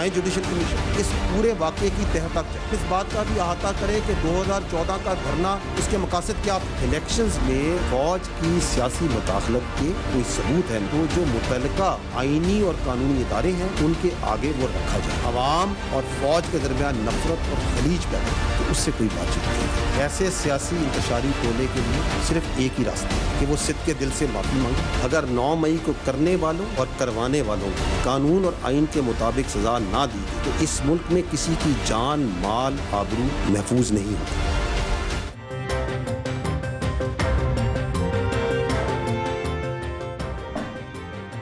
बनाए judicial commission, इस पूरे वाक़े की तह तक जाए, इस बात का भी अहाता करे कि 2014 का धरना उसके मकासद क्या। इलेक्शंस में फौज की सियासी मुदाखलत के कोई सबूत है तो जो मुतल्लिका आईनी और कानूनी इदारे हैं उनके आगे वो रखा जाए। अवाम और फौज के दरमियान नफरत और खलीज पैदा तो उससे कोई बातचीत नहीं है। ऐसे सियासी इंतशारी टोले के लिए सिर्फ एक ही रास्ता है कि वो सिद्ध के दिल से माफ़ी मांगे। अगर 9 मई को करने वालों और करवाने वालों को कानून और आइन के मुताबिक सजा ना दी तो इस मुल्क में किसी की जान, माल, आबरू महफूज नहीं होती।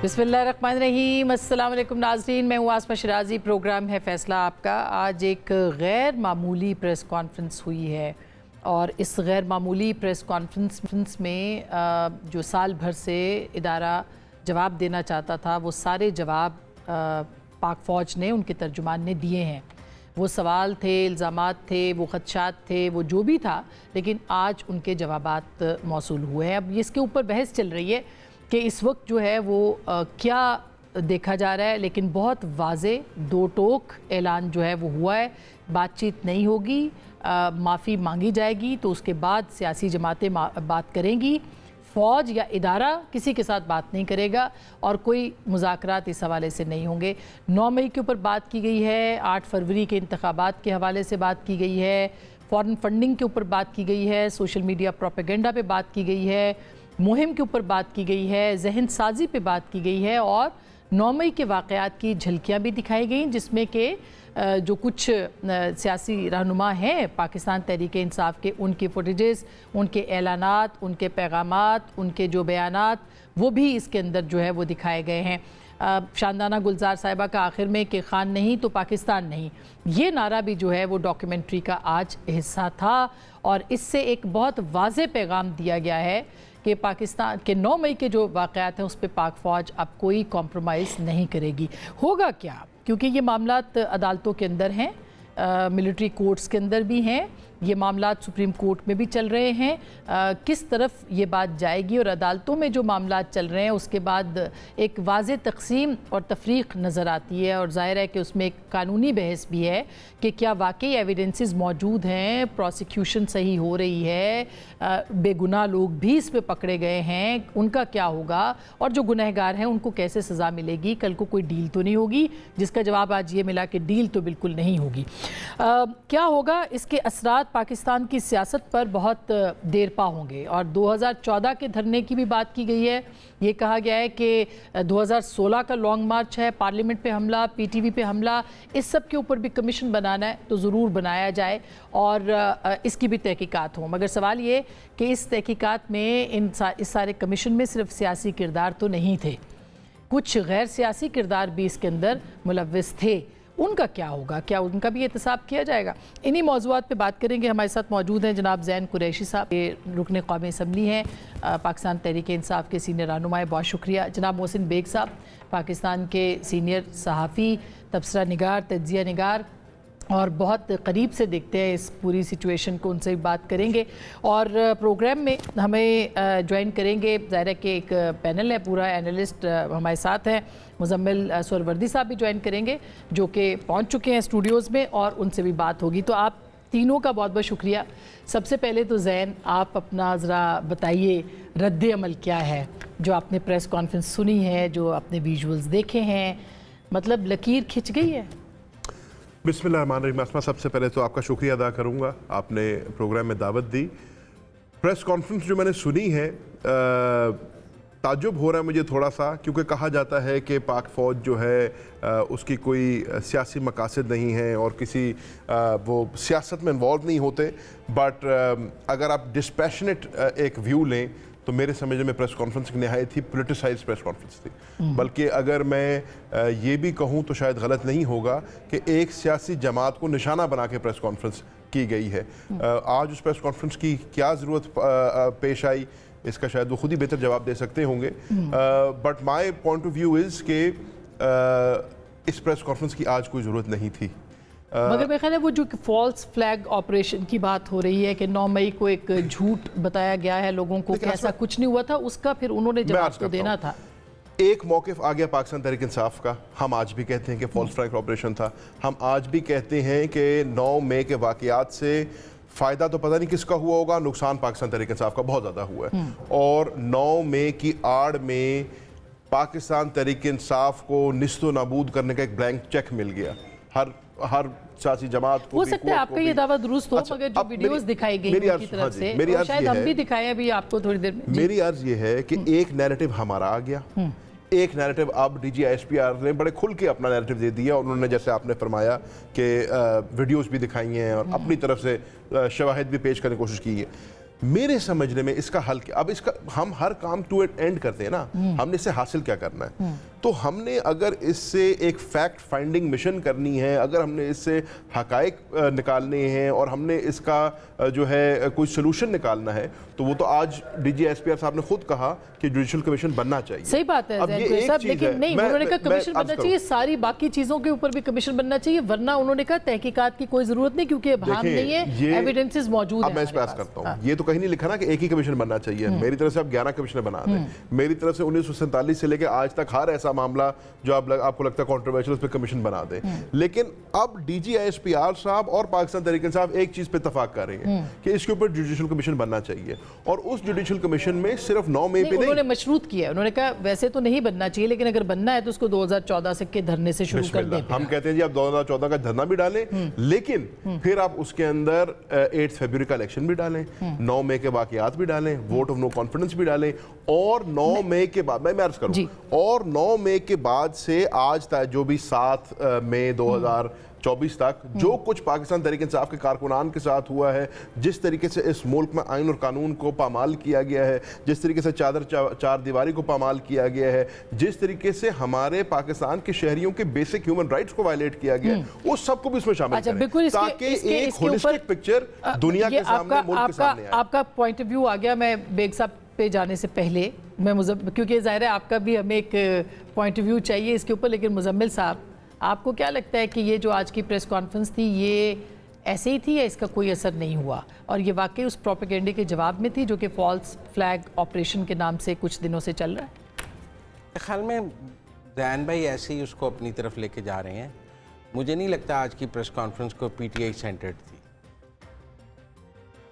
बिस्मिल्लाहिर्रहमानिर्रहीम, अस्सलाम वालेकुम नाज़रीन, मैं हूँ आसमा शिराजी। प्रोग्राम है फ़ैसला आपका। आज एक गैर मामूली प्रेस कॉन्फ्रेंस हुई है और इस गैर मामूली प्रेस कॉन्फ्रेंस में जो साल भर से इदारा जवाब देना चाहता था वो सारे जवाब पाक फ़ौज ने, उनके तर्जुमान ने दिए हैं। वो सवाल थे, इल्ज़ामात थे, वो ख़दशात थे, वो जो भी था, लेकिन आज उनके जवाबात मौसूल हुए हैं। अब इसके ऊपर बहस चल रही है कि इस वक्त जो है वो क्या देखा जा रहा है, लेकिन बहुत वाज़े दो टोक ऐलान जो है वो हुआ है। बातचीत नहीं होगी, माफ़ी मांगी जाएगी तो उसके बाद सियासी जमातें बात करेंगी, फ़ौज या इदारा किसी के साथ बात नहीं करेगा और कोई मुज़ाकरात इस हवाले से नहीं होंगे। 9 मई के ऊपर बात की गई है, 8 फरवरी के इंतखाबात के हवाले से बात की गई है, फ़ॉरेन फंडिंग के ऊपर बात की गई है, सोशल मीडिया प्रोपेगेंडा पे बात की गई है, मुहिम के ऊपर बात की गई है, जहन साजी पे बात की गई है और 9 मई के वाक़यात की झलकियाँ भी दिखाई गई जिसमें कि जो कुछ सियासी रहनुमा हैं पाकिस्तान तहरीक इंसाफ के, उनके फुटेजेस, उनके ऐलानात, उनके पैगामात, उनके जो बयानात वो भी इसके अंदर जो है वो दिखाए गए हैं। शानदाना गुलजार साहिबा का आखिर में कि खान नहीं तो पाकिस्तान नहीं, ये नारा भी जो है वो डॉक्यूमेंट्री का आज हिस्सा था और इससे एक बहुत वाज़ेह पैगाम दिया गया है कि पाकिस्तान के 9 मई के जो वाक़यात हैं उस पर पाक फ़ौज अब कोई कॉम्प्रोमाइज़ नहीं करेगी। होगा क्या, क्योंकि ये मामलात अदालतों के अंदर हैं, मिलिट्री कोर्ट्स के अंदर भी हैं, ये मामलात सुप्रीम कोर्ट में भी चल रहे हैं। किस तरफ ये बात जाएगी और अदालतों में जो मामलात चल रहे हैं उसके बाद एक वाज़ेह तक़सीम और तफरीक नज़र आती है और ज़ाहिर है कि उसमें एक कानूनी बहस भी है कि क्या वाकई एविडेंसेस मौजूद हैं, प्रोसिक्यूशन सही हो रही है, बेगुनाह लोग भी इस पे पकड़े गए हैं, उनका क्या होगा और जो गुनहगार हैं उनको कैसे सज़ा मिलेगी। कल को कोई डील तो नहीं होगी, जिसका जवाब आज ये मिला कि डील तो बिल्कुल नहीं होगी। क्या होगा, इसके असरात पाकिस्तान की सियासत पर बहुत देर पा होंगे और 2014 के धरने की भी बात की गई है। ये कहा गया है कि 2016 का लॉन्ग मार्च है, पार्लियामेंट पे हमला, पीटीवी पे हमला, इस सब के ऊपर भी कमीशन बनाना है तो ज़रूर बनाया जाए और इसकी भी तहकीकात हो। मगर सवाल ये कि इस तहकीकात में इस सारे कमीशन में सिर्फ सियासी किरदार तो नहीं थे, कुछ गैर सियासी किरदार भी इसके अंदर मुलव्विस थे। उनका क्या होगा, क्या उनका भी एहतसाब किया जाएगा? इन्हीं मौज़ूआत पे बात करेंगे। हमारे साथ मौजूद हैं जनाब ज़ैन कुरैशी साहब, ये रुकन क़ौमी असम्बली हैं, पाकिस्तान तहरीक इंसाफ के सीनियर रहनुमा, बहुत शुक्रिया। जनाब मोहसिन बेग साहब, पाकिस्तान के सीनियर सहाफ़ी, तबसरा निगार, तज्ज़िया निगार और बहुत करीब से देखते हैं इस पूरी सिचुएशन को, उनसे भी बात करेंगे। और प्रोग्राम में हमें ज्वाइन करेंगे, ज़ाहिर है कि एक पैनल है पूरा, एनालिस्ट हमारे साथ हैं, मुज़म्मिल सुहरवर्दी साहब भी ज्वाइन करेंगे जो कि पहुंच चुके हैं स्टूडियोज़ में और उनसे भी बात होगी। तो आप तीनों का बहुत बहुत शुक्रिया। सबसे पहले तो ज़ैन, आप अपना ज़रा बताइए रद्द अमल क्या है जो आपने प्रेस कॉन्फ्रेंस सुनी है, जो आपने विजुअल्स देखे हैं, मतलब लकीर खिंच गई है? बिस्मिल्लाहिर्रहमानिर्रहीम। आसमा, सबसे पहले तो आपका शुक्रिया अदा करूँगा, आपने प्रोग्राम में दावत दी। प्रेस कॉन्फ्रेंस जो मैंने सुनी है, ताज्जुब हो रहा है मुझे थोड़ा सा, क्योंकि कहा जाता है कि पाक फ़ौज जो है उसकी कोई सियासी मकासद नहीं है और किसी वो सियासत में इन्वॉल्व नहीं होते। बट अगर आप डिस्पैशनेट एक व्यू लें तो मेरे समझ में प्रेस कॉन्फ्रेंस की नहायत ही पोलिटिसाइज्ड प्रेस कॉन्फ्रेंस थी। बल्कि अगर मैं ये भी कहूँ तो शायद गलत नहीं होगा कि एक सियासी जमात को निशाना बना के प्रेस कॉन्फ्रेंस की गई है। आज उस प्रेस कॉन्फ्रेंस की क्या ज़रूरत पेश आई, इसका शायद वो खुद ही बेहतर जवाब दे सकते होंगे। But my point of view is कि इस प्रेस कॉन्फ्रेंस की आज कोई ज़रूरत नहीं थी। मगर मेरे ख्याल है वो जो फॉल्स फ्लैग ऑपरेशन की बात हो रही है कि 9 मई को एक झूठ बताया गया है लोगों को कि ऐसा कुछ नहीं हुआ था, उसका फिर उन्होंने जवाब तो देना था। ایک موقف आ गया पाकिस्तान तहरीक इंसाफ का, हम आज भी कहते हैं कि फॉल्स फ्लैग ऑपरेशन था, हम आज भी कहते हैं कि 9 मई के वाक़यात से फ़ायदा तो पता नहीं किसका हुआ होगा, नुकसान पाकिस्तान तहरीक इंसाफ का बहुत ज़्यादा हुआ है। और 9 मई की आड़ में पाकिस्तान तहरीक इंसाफ को निस्तो नाबूद करने का एक ब्लैंक चेक मिल गया हर सियासी जमात को। हो सकता है आपका ये दावा दुरुस्त हो, मगर जो वीडियोस दिखाई गई उनकी तरफ से, शायद हम भी दिखाएं अभी आपको थोड़ी देर में। मेरी अर्ज ये है कि एक नैरेटिव हमारा आ गया, एक नैरेटिव अब DGISPR ने बड़े खुल के अपना नैरेटिव दे दिया। उन्होंने जैसे आपने फरमाया कि वीडियोस भी दिखाई हैं और अपनी तरफ से शवाहिद भी पेश करने की कोशिश की है। मेरे समझने में इसका हल क्या, अब इसका हम हर काम टू एंड करते हैं ना, हमने इससे हासिल क्या करना है। तो हमने अगर इससे एक फैक्ट फाइंडिंग मिशन करनी है, अगर हमने इससे हकाइक निकालने हैं और हमने इसका जो है कोई सोल्यूशन निकालना है, तो वो तो आज DGISPR साहब ने खुद कहा कि जुडिशल कमीशन बनना चाहिए। सही बात है साहब, लेकिन नहीं, उन्होंने कहा कमीशन बनना चाहिए, सारी बाकी चीजों के ऊपर भी कमीशन बनना चाहिए, वरना उन्होंने कहा तहकीकात की कोई जरूरत नहीं क्योंकि अब हम नहीं है, एविडेंसेस मौजूद हैं। अब मैं इस पे अर्ज करता हूं, ये तो कहीं नहीं लिखा ना कि एक ही कमीशन बनना चाहिए। मेरी तरफ से आप 11 कमीशन बना दें, मेरी तरफ से 1947 से लेकर आज तक हर ऐसा मामला जो आपको लगता है कंट्रोवर्शियल, उस पर कमीशन बना दें। लेकिन अब DGISPR साहब और पाकिस्तान तहरीक इंसाफ एक चीज पे इत्तेफाक कर रहे हैं कि इसके ऊपर जुडिशल कमीशन बनना चाहिए, और उस जुडिशल कमीशन में सिर्फ 9 मई पे उन्होंने मशरूत किया, उन्होंने कहा वैसे तो नहीं बनना चाहिए, लेकिन अगर बनना है तो उसको 2014 से के धरने से शुरू कर दें। हम कहते हैं जी आप 2014 का धरना भी डालें, लेकिन फिर आप उसके अंदर 8 फरवरी का इलेक्शन भी डालें, 9 मई के वाकयात भी डालें, वोट ऑफ नो कॉन्फिडेंस भी डालें, और 9 मई के बाद मैं अर्ज करूं, और 9 मई के बाद से आज तक जो भी 7 मई 2024 तक जो कुछ पाकिस्तान तहरीक इंसाफ के कारकुनान के साथ हुआ है, जिस तरीके से इस मुल्क में आइन और कानून को पामाल किया गया है, जिस तरीके से चार दीवारी को पामाल किया गया है, जिस तरीके से हमारे पाकिस्तान के शहरियों के बेसिक ह्यूमन राइट्स को वायलेट किया गया है, वो सबको भी इसमें शामिल करें ताकि एक होलिस्टिक पिक्चर दुनिया के सामने, मुल्क के सामने आए। आपका पॉइंट ऑफ व्यू आ गया। मैं बेग साहब पे जाने से पहले मैं क्योंकि ज़ाहिर है आपका भी हमें एक पॉइंट ऑफ व्यू चाहिए इसके ऊपर, लेकिन मुजम्मिल साहब आपको क्या लगता है कि ये जो आज की प्रेस कॉन्फ्रेंस थी ये ऐसे ही थी या इसका कोई असर नहीं हुआ, और ये वाकई उस प्रोपेगेंडे के जवाब में थी जो कि फॉल्स फ्लैग ऑपरेशन के नाम से कुछ दिनों से चल रहा है? मेरे ख्याल में ज़ैन भाई ऐसे ही उसको अपनी तरफ लेके जा रहे हैं। मुझे नहीं लगता आज की प्रेस कॉन्फ्रेंस को PTI सेंटर्ड थी।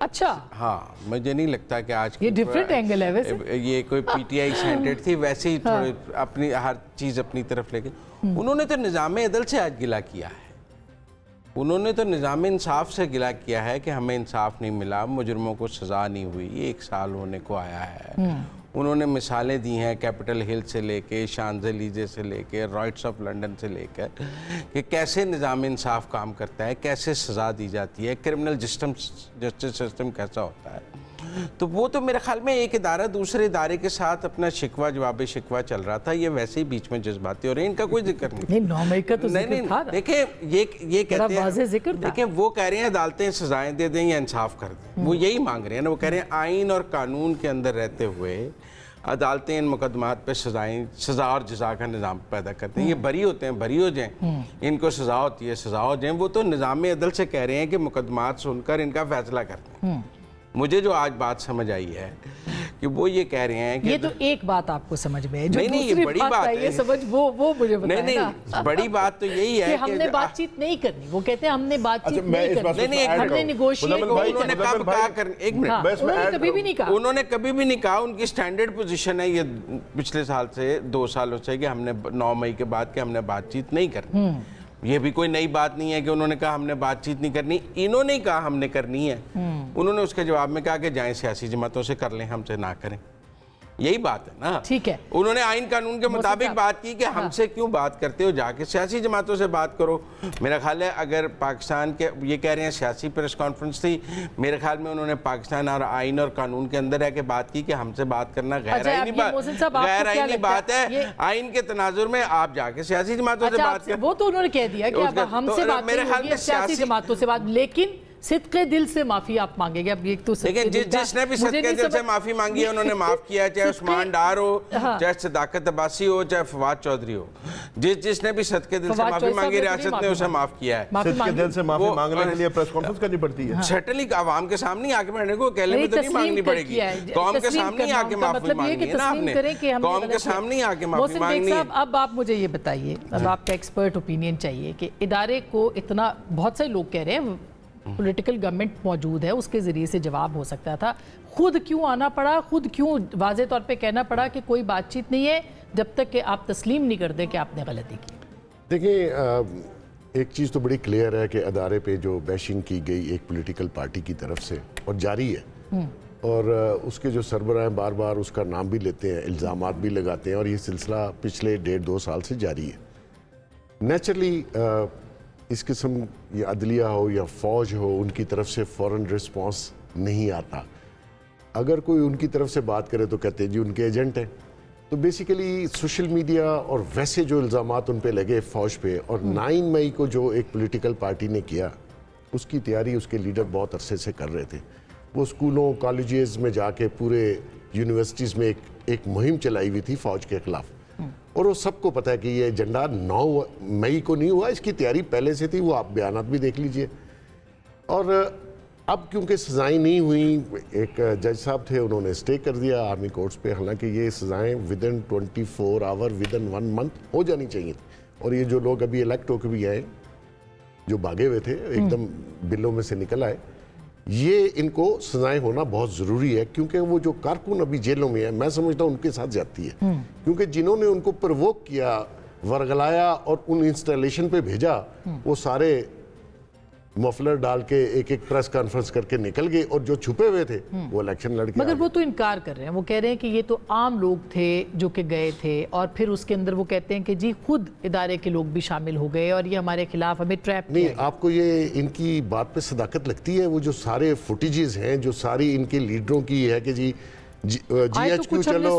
अच्छा, हाँ, मुझे नहीं लगता कि आज ये डिफरेंट एंगल है वैसे, ये कोई PTI सेंटर्ड थी। वैसे ही थोड़े अपनी हर चीज़ अपनी तरफ लेके उन्होंने तो निज़ाम अदल से आज गिला किया है, उन्होंने तो निज़ाम इंसाफ से गिला किया है कि हमें इंसाफ नहीं मिला, मुजरमों को सज़ा नहीं हुई, ये 1 साल होने को आया है। उन्होंने मिसालें दी हैं कैपिटल हिल से लेके, शांज़ेलीज़े से लेके, रॉयट्स ऑफ लंदन से लेकर कि कैसे निज़ाम इंसाफ काम करता है, कैसे सज़ा दी जाती है, क्रिमिनल जस्टिस सिस्टम कैसा होता है। तो वो तो मेरे ख्याल में एक इदारा दूसरे इदारे के साथ अपना शिकवा जवाब शिकवा चल रहा था, ये वैसे ही बीच में जज्बाती हो रहे हैं, इनका कोई जिक्र नहीं। 9 मई का तो जिक्र था ना। देखिए ये कहते हैं, देखिए वो कह रहे हैं अदालतें सजाएं दे दें या इंसाफ कर दें, वो यही मांग रहे हैं ना। वो कह रहे हैं आइन और कानून के अंदर रहते हुए अदालतें इन मुकदमात पे सजा और जजा का निज़ाम पैदा करते हैं। ये बरी होते हैं, बरी हो जाएं, इनको सजा होती है, सजा हो जाएं। वो तो निज़ाम अदल से कह रहे हैं कि मुकदमात सुनकर इनका फैसला करते हैं। मुझे जो आज बात समझ आई है कि वो ये कह रहे हैं कि ये तो एक बात आपको समझ में है, जो नहीं, ये बड़ी बात है, ये समझ वो मुझे बताएं नहीं, ना। बड़ी बात तो यही है कि हमने बातचीत नहीं करनी। वो कहते हैं हमने बातचीत नहीं करनी, हमने नेगोशिएट नहीं उन्होंने कब कहा कर, एक मिनट, उन्होंने कभी भी नहीं कहा, उन्होंने कभी भी नहीं कहा। उनकी स्टैंडर्ड पोजीशन है ये पिछले साल से 2 सालों से कि हमने 9 मई के बाद कि हमने बातचीत नहीं करनी। ये भी कोई नई बात नहीं है कि उन्होंने कहा हमने बातचीत नहीं करनी, इन्होंने ही कहा हमने करनी है। उन्होंने उसके जवाब में कहा कि जाएं सियासी जमातों से कर लें, हमसे ना करें। यही बात है ना। ठीक है, उन्होंने आइन कानून के मुताबिक बात की कि हमसे क्यों बात करते हो, जाके सियासी जमातों से बात करो। मेरा ख्याल है अगर पाकिस्तान के ये कह रहे हैं सियासी प्रेस कॉन्फ्रेंस थी, मेरे ख्याल में उन्होंने पाकिस्तान और आइन और कानून के अंदर है कि बात की कि हमसे बात करना गैर आइनी बात है। आइन के तनाजुर में आप जाके सियासी जमातों से बात करें। वो तो उन्होंने कह दिया कि हमसे बात, मेरे ख्याल में सियासी जमातों से बात, लेकिन सिद्के दिल से माफी आप मांगेंगे? अब एक तो लेकिन जिसने भी सदके दिल से माफी मांगी है उन्होंने माफ किया, चाहे उस्मान डार हो, चाहे सदाकत अब्बासी हो, चाहे फवाद चौधरी हो, जिसने भी सदके दिल से माफी मांगी रियासत ने उसे माफ किया है। सदके दिल से माफी मांगने के लिए प्रेस कॉन्फ्रेंस करनी पड़ती है? सेटली आवाम के सामने आके मांगने को कहने में तो नहीं मांगनी पड़ेगी, कौम के सामने आके माफी मांगनी है ना आपने, कौम के सामने आके माफी मांगनी है। अब आप मुझे ये बताइए, अब आपका एक्सपर्ट ओपिनियन चाहिए कि इदारे को इतना, बहुत से लोग कह रहे हैं पॉलिटिकल गवर्नमेंट मौजूद है, उसके ज़रिए से जवाब हो सकता था, खुद क्यों आना पड़ा, खुद क्यों वाज़े तौर पे कहना पड़ा कि कोई बातचीत नहीं है जब तक कि आप तस्लीम नहीं कर दें कि आपने गलती की? देखिए, एक चीज़ तो बड़ी क्लियर है कि अदारे पे जो बैशिंग की गई एक पॉलिटिकल पार्टी की तरफ से और जारी है, और उसके जो सरबराह हैं बार बार उसका नाम भी लेते हैं, इल्ज़ामात भी लगाते हैं, और ये सिलसिला पिछले 1.5-2 साल से जारी है। नेचुरली इस किस्म या अदलिया हो या फ़ौज हो, उनकी तरफ से फ़ौरन रिस्पॉन्स नहीं आता। अगर कोई उनकी तरफ से बात करे तो कहते हैं जी उनके एजेंट हैं। तो बेसिकली सोशल मीडिया और वैसे जो इल्ज़ामात उन पे लगे फ़ौज पे, और 9 मई को जो एक पॉलिटिकल पार्टी ने किया, उसकी तैयारी उसके लीडर बहुत अरसे से कर रहे थे। वो स्कूलों कॉलेजेस में जाके पूरे यूनिवर्सिटीज़ में एक मुहिम चलाई हुई थी फ़ौज के ख़िलाफ़, और वो सबको पता है कि ये एजेंडा 9 मई को नहीं हुआ, इसकी तैयारी पहले से थी, वो आप बयानात भी देख लीजिए। और अब क्योंकि सज़ाएँ नहीं हुई, एक जज साहब थे उन्होंने स्टे कर दिया आर्मी कोर्ट्स पे, हालांकि ये सज़ाएँ विदिन 24 आवर विदिन 1 मंथ हो जानी चाहिए थी। और ये जो लोग अभी इलेक्ट होकर भी आए, जो भागे हुए थे एकदम बिलों में से निकल आए, ये इनको सजाएं होना बहुत ज़रूरी है, क्योंकि वो जो कारकुन अभी जेलों में है, मैं समझता हूँ उनके साथ जाती है, क्योंकि जिन्होंने उनको प्रवोक किया, वर्गलाया और उन इंस्टॉलेशन पे भेजा, वो सारे मफलर डाल के एक एक प्रेस कॉन्फ्रेंस करके निकल गए, और जो छुपे हुए थे वो इलेक्शन लड़ के। मगर वो तो इनकार कर रहे हैं, वो कह रहे हैं कि ये तो आम लोग थे जो कि गए थे, और फिर उसके अंदर वो कहते हैं कि जी खुद इदारे के लोग भी शामिल हो गए और ये हमारे खिलाफ हमें ट्रैप नहीं। आपको ये इनकी बात पे सदाकत लगती है? वो जो सारे फुटेजेस हैं, जो सारी इनके लीडरों की है कि जी GHQ चलो,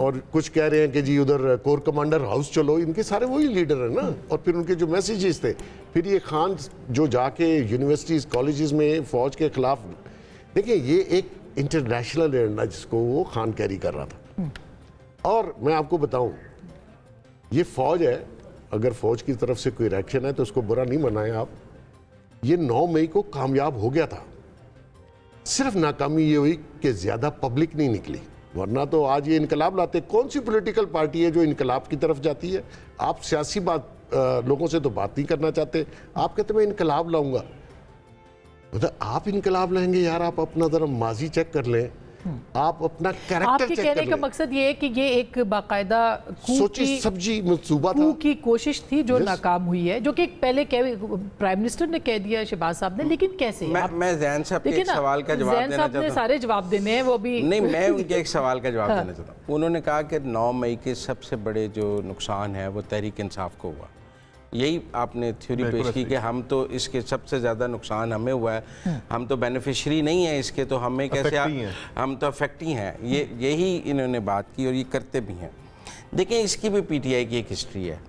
और कुछ कह रहे हैं कि जी उधर कोर कमांडर हाउस चलो, इनके सारे वही लीडर हैं ना। और फिर उनके जो मैसेजेस थे, फिर ये खान जो जाके यूनिवर्सिटीज़ कॉलेजेस में फ़ौज के ख़िलाफ़, देखिए ये एक इंटरनेशनल एजेंडा जिसको वो खान कैरी कर रहा था। और मैं आपको बताऊं, ये फ़ौज है, अगर फ़ौज की तरफ से कोई रिएक्शन है तो उसको बुरा नहीं मनाएं आप। ये 9 मई को कामयाब हो गया था, सिर्फ नाकामी ये हुई कि ज़्यादा पब्लिक नहीं निकली, वरना तो आज ये इनकलाब लाते। कौन सी पॉलिटिकल पार्टी है जो इनकलाब की तरफ जाती है? आप सियासी बात लोगों से तो बात नहीं करना चाहते, आप कहते मैं इनकलाब लाऊंगा। मतलब आप इनकलाब लाएंगे यार, आप अपना जरा माजी चेक कर लें, आप अपना कैरेक्टर चेक कर लें। कहने का मकसद ये है कि ये एक बाकायदा सोची सब्जी मंसूबा था, की कोशिश थी जो नाकाम हुई है, जो कि पहले प्राइम मिनिस्टर ने कह दिया, शहबाज साहब ने, लेकिन कैसे? मैं ज़ैन साहब के एक सवाल का जवाब देना चाहता हूं। सारे जवाब देने हैं, वो भी नहीं, मैं उनके एक सवाल का जवाब देना चाहता हूँ। उन्होंने कहा कि 9 मई के सबसे बड़े जो नुकसान है वो तहरीक इंसाफ को हुआ। यही आपने थ्योरी पेश की कि हम तो इसके सबसे ज़्यादा नुकसान हमें हुआ है, हम तो बेनिफिशरी नहीं है इसके, तो हमें कैसे हम तो अफेक्ट ही हैं। यही इन्होंने बात की और ये करते भी हैं। देखें, इसकी भी PTI की एक हिस्ट्री है।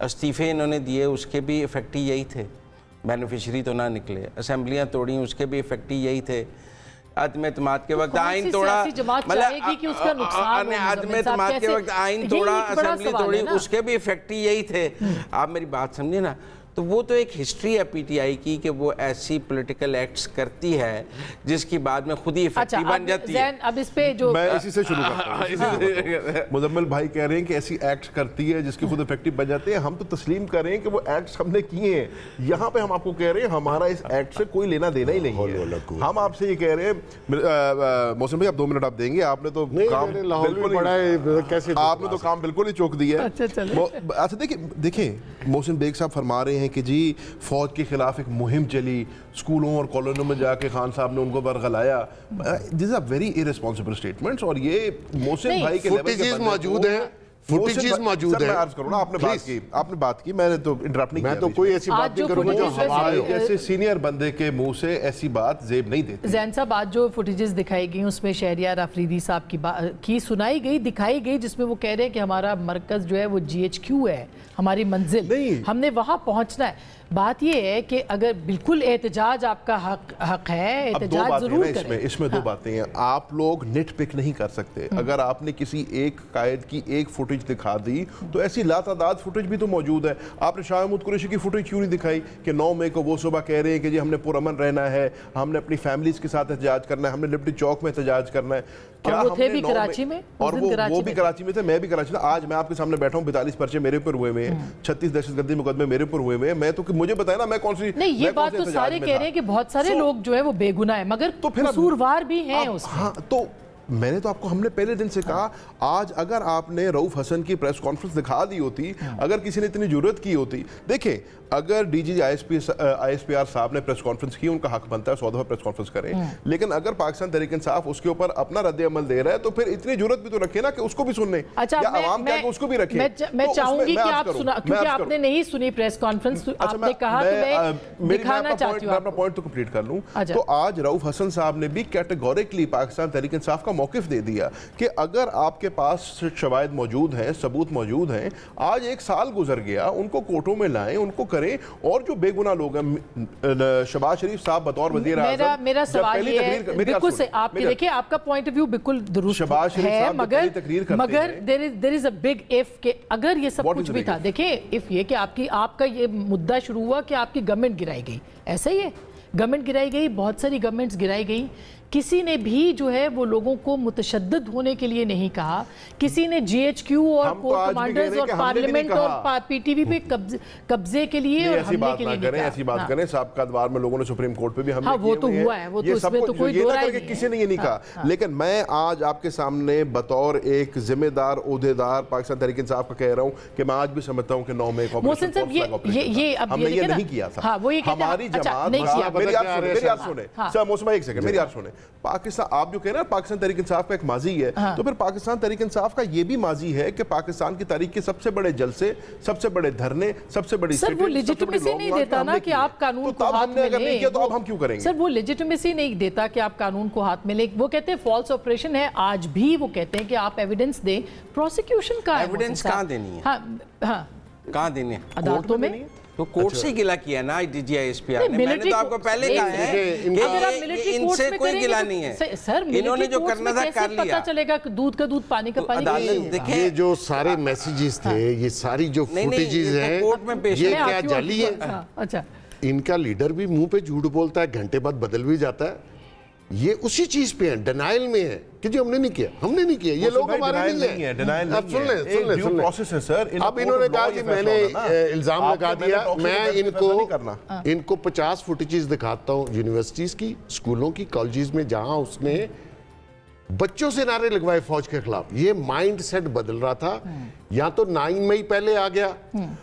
इस्तीफ़े इन्होंने दिए, उसके भी इफेक्ट ही यही थे, बेनिफिशरी तो ना निकले। असेंबलियाँ तोड़ी, उसके भी इफेक्ट ही यही थे। अदम एतमाद के वक्त आइन तोड़ा, मतलब अदम एतमाद के वक्त आइन तोड़ा, असेंबली तोड़ी, उसके भी इफेक्ट ही यही थे। आप मेरी बात समझे ना? तो वो तो एक हिस्ट्री है PTI की कि वो ऐसी पॉलिटिकल एक्ट्स करती है जिसकी बाद में खुद ही इफेक्टिव बन जाती है। अब इस पे जो मैं इसी से शुरू करता हूं। मुजम्मिल भाई कह रहे हैं कि ऐसी एक्ट्स करती है जिसकी खुद इफेक्टिव बन जाती है। हम तो तस्लीम कर रहे हैं कि वो एक्ट्स हमने किए हैं। यहाँ पे हम आपको कह रहे हैं हमारा इस एक्ट से कोई लेना देना ही नहीं है। हम आपसे ये कह रहे हैं, मौसम भाई आप 2 मिनट आप देंगे, आपने तो काम बिल्कुल कैसे, आपने तो काम बिल्कुल ही चौक दिया। अच्छा देखिए, मोहसिन बेग साहब फरमा रहे हैं कि जी फौज के खिलाफ एक मुहिम चली, स्कूलों और कॉलोनियों में जाके खान साहब ने उनको बरगलाया। This are very irresponsible statements, और ये मोहसिन भाई के लेवल के मौजूद हैं, फुटेजेस मौजूद है। मैं अर्ज करूं ना, आपने बात की, मैंने तो इंटरप्ट नहीं किया। मैं तो कोई ऐसी बात नहीं करूंगा जो हमारे जैसे सीनियर बंदे के मुंह से ऐसी बात जेब नहीं देती। ज़ैन साहब, आज जो फुटेजेस दिखाई गई उसमें शहरियार अफरीदी साहब की सुनाई गई, दिखाई गई, जिसमें वो कह रहे हैं कि हमारा मरकज जो है वो GHQ है, हमारी मंजिल, हमने वहाँ पहुँचना है। बात ये है कि अगर बिल्कुल एहतजाज आपका हक है, एहतजाज जरूर करें। इसमें दो बातें हैं। आप लोग निट पिक नहीं कर सकते। अगर आपने किसी एक कायद की एक फुटेज दिखा दी तो ऐसी लातादाद फुटेज भी तो मौजूद है। आपने शाह महमूद कुरैशी की फुटेज क्यों नहीं दिखाई कि 9 मई को वो सुबह कह रहे हैं कि जी हमने पुरअमन रहना है, हमने अपनी फैमिलीज के साथ एहतजाज करना है, हमने लिबर्टी चौक में एहतजाज करना है। क्या वो थे भी कराची में? और वो भी कराची में थे, मैं भी कराची में। आज मैं आपके सामने बैठा हूँ, 42 पर्चे मेरे ऊपर हुए हुए हैं, 36 दहशतगर्दी मुकदमे मेरे ऊपर हुए हुए हैं। मैं तो मुझे बताया ना मैं कौन सी नहीं, ये बात तो सारे कह रहे हैं कि बहुत सारे लोग जो है वो बेगुनाह है, मगर तो कसूरवार भी हैं उसमें। हाँ, तो मैंने तो आपको हमने पहले दिन से कहा, आज अगर आपने रऊफ हसन की प्रेस कॉन्फ्रेंस दिखा दी होती, अगर किसी ने इतनी जुर्रत की होती। देखें, अगर डीजी आईएसपीआर साहब ने प्रेस कॉन्फ्रेंस की, उनका हक बनता है 100 दफा प्रेस कॉन्फ्रेंस करें, लेकिन अगर पाकिस्तान तहरीक इंसाफ उसके ऊपर अपना रद्द अमल दे रहा है तो फिर इतनी जुर्रत भी तो रखे ना कि उसको भी सुनने। अच्छा, या आवाम क्या उसको भी रखे। मैं चाहूंगी कि आप सुना, क्योंकि आपने नहीं सुनी प्रेस कॉन्फ्रेंस, आपने कहा तो मैं दिखाना चाहती हूं। अपना पॉइंट तो कंप्लीट कर लूं। तो आज रऊफ हसन साहब ने भी कैटेगोरिकली पाकिस्तान तहरीक इंसाफ का मौकिफ दे दिया कि अगर आपके पास शवाहिद मौजूद हैं, सबूत मौजूद हैं, आज 1 साल गुजर गया, उनको कोर्टों में लाएं, उनको करें। और जो बेगुनाह लोग हैं, शहबाज शरीफ साहब बतौर वज़ीर आज़म, मेरा सवाल ये है, बिल्कुल से आप देखिए, आपका पॉइंट ऑफ व्यू बिल्कुल दुरुस्त है, मगर there is a big if कि अगर ये सब कुछ भी था। देखिए, इफ ये कि आपका ये मुद्दा शुरू हुआ कि आपकी गवर्नमेंट गिराई गई, ऐसा ही है, गवर्नमेंट गिराई गई, बहुत सारी गवर्नमेंट्स गिराई गई। किसी ने भी जो है वो लोगों को मुतशद्दिद होने के लिए नहीं कहा। किसी ने जीएचक्यू और कोर कमांडर्स और पार्लियामेंट और पीटीवी पे कब्जे के लिए और हमले के लिए नहीं कहा। ऐसी बात करें, साबका दौर में लोगों ने सुप्रीम कोर्ट पे भी हमले किए, वो तो हुआ है, वो तो इसमें तो कोई दो राय नहीं है, किसी ने ये नहीं कहा। लेकिन मैं आज आपके सामने बतौर एक जिम्मेदार ओहदेदार पाकिस्तान तहरीक इंसाफ का कह रहा हूँ कि मैं आज भी समझता हूँ कि 9 मई को मोहसिन साहब हमने ये नहीं किया था। हमारी जमात, मेरी बात सुने सर, मौसम एक सेकंड, मेरी बात सुने। पाकिस्तान, आप जो कह रहे हैं पाकिस्तान तहरीक इंसाफ का एक माजी है, तो फिर पाकिस्तान तहरीक इंसाफ का ये भी माजी है कि पाकिस्तान की तारीख के सबसे बड़े जलसे, सबसे बड़े धरने, सबसे बड़ी सर वो लेजिटिमेसी नहीं देता ना कि आप कानून को हाथ में लें। तो अब हम क्यों करेंगे? सर वो लेजिटिमेसी नहीं देता कि आप कानून को हाथ में लें। वो कहते हैं फॉल्स ऑपरेशन है, आज भी वो कहते हैं कि आप एविडेंस दें। प्रोसिक्यूशन का एविडेंस कहाँ देनी है? हाँ, कहाँ देनी है? अदालतों में तो कोर्ट से गिला किया ना डीजीआईएसपीआर ने। मैंने तो आपको पहले कहा है कि इनसे कोई गिला नहीं है। सर इन्होंने जो करना था कर लिया। पता चलेगा कि दूध का दूध पानी का पानी। ये जो सारे मैसेजेस थे, ये सारी जो फुटेजेस हैं, कोर्ट में पेश, ये क्या जाली है? अच्छा, इनका लीडर भी मुंह पे झूठ बोलता है, घंटे बाद बदल भी जाता है। ये उसी चीज पे है, डिनाइल में है कि जी हमने नहीं किया, हमने नहीं किया, ये लोग हमारे नहीं है। अब सुन ले प्रोसेस है सर। अब इन्होंने कहा कि मैंने इल्जाम लगा दिया, मैं इनको 50 फुटेजेस दिखाता हूँ यूनिवर्सिटीज की, स्कूलों की, कॉलेजेस में, जहां उसने बच्चों से नारे लगवाए फौज के खिलाफ। ये माइंड सेट बदल रहा था। या तो 9 मई पहले आ गया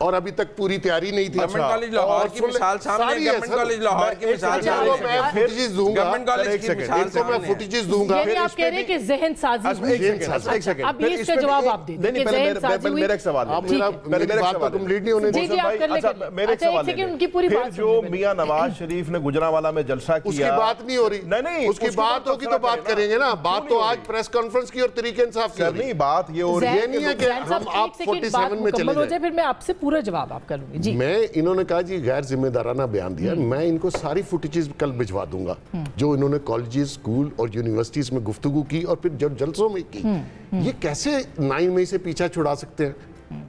और अभी तक पूरी तैयारी नहीं थी। गवर्नमेंट कॉलेज लाहौर की मिसाल सामने, गवर्नमेंट कॉलेज लाहौर की मिसाल सामने, मैं फुटेजेस दूंगा, गवर्नमेंट कॉलेज की मिसाल इनको मैं फुटेजेस दूंगा। यानी आप कह रहे हैं कि जहन साजी हुई। एक सेकंड, अब ये इसका जवाब आप दे दें कि जहन साजी हुई। मेरा एक सवाल है, मेरी बात तो कंप्लीट नहीं होने जी, आप कर ले। मेरे एक सवाल है, उनकी पूरी बात जो मियां नवाज शरीफ ने गुजरांवाला में जलसा किया, उसकी बात नहीं हो रही। नहीं, उसकी बात होगी तो बात करेंगे ना। बात तो आज प्रेस कॉन्फ्रेंस की और तरीके इंसाफ की नहीं, बात ये हो रही है नहीं है कि हम आप 47 में चले जाए। फिर मैं आपसे पूरा जवाब आप कर लूंगी जी। मैं, इन्होंने कहा जी गैर जिम्मेदाराना बयान दिया, मैं इनको सारी फुटेजेस कल भिजवा दूंगा जो इन्होंने कॉलेजेस, स्कूल और यूनिवर्सिटीज में गुफ्तगू की और फिर जब जलसों में की। ये कैसे 9 मई से पीछा छुड़ा सकते हैं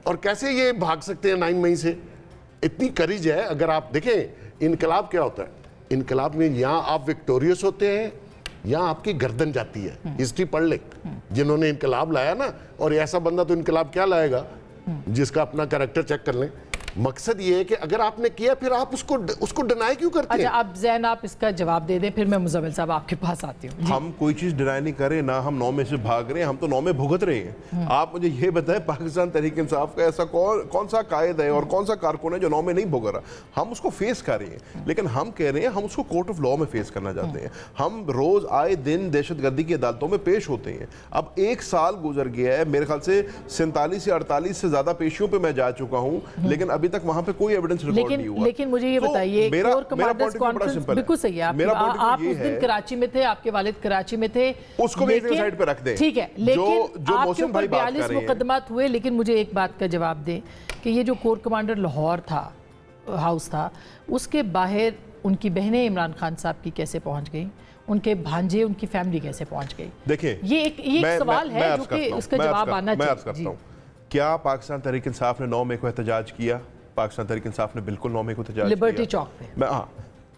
और कैसे ये भाग सकते हैं 9 मई से? इतनी करीज है। अगर आप देखें इनकलाब क्या होता है, इनकलाब में यहाँ आप विक्टोरियस होते हैं, यहाँ आपकी गर्दन जाती है। हिस्ट्री पढ़ ले, जिन्होंने इनकलाब लाया ना, और ऐसा बंदा तो इनकलाब क्या लाएगा जिसका अपना कैरेक्टर चेक कर लें। मकसद ये है कि अगर आपने किया फिर आप उसको डिनाई क्यों करते हैं? अच्छा, अब ज़ैन आप इसका जवाब दे दें, फिर मैं मुज़म्मिल साहब आपके पास आती हूँ। हम कोई चीज़ डिनाई नहीं कर रहे ना, हम 9 में से भाग रहे हैं, हम तो 9 में भुगत रहे हैं। आप मुझे ये बताएं, पाकिस्तान तहरीक इंसाफ का ऐसा कौन सा कायद है और कौन सा कारकुन है जो 9 में नहीं भुगत रहा? हम उसको फेस कर रहे हैं, लेकिन हम कह रहे हैं हम उसको कोर्ट ऑफ लॉ में फेस करना चाहते हैं। हम रोज आए दिन दहशतगर्दी की अदालतों में पेश होते हैं। अब 1 साल गुजर गया है, मेरे ख्याल से 47 या 48 से ज्यादा पेशियों पे मैं जा चुका हूँ, लेकिन अभी तक वहां पे कोई एविडेंस रिकॉर्ड नहीं हुआ। लेकिन मुझे ये बताइए, कोर कमांडर्स कॉन्फ्रेंस बिल्कुल सही है, आप उस दिन कराची में थे, आपके वालिद कराची में थे, उसको भी साइड पे रख दें, ठीक है। लेकिन आपके ऊपर 42 मुकदमात हुए, लेकिन मुझे एक बात का जवाब दें कि ये जो कोर कमांडर लाहौर था, हाउस था, उसके बाहर उनकी बहनें इमरान खान साहब की कैसे पहुंच गई, उनके भांजे, उनकी फैमिली कैसे पहुंच गई? देखिए, ये एक सवाल है जो कि उसका जवाब आना चाहिए। क्या पाकिस्तान तहरीक इंसाफ ने 9 मई को एहतजाज किया? पाकिस्तान तहरीक इंसाफ ने बिल्कुल 9 मई को एहतजाज किया, लिबर्टी चौक पे। हाँ,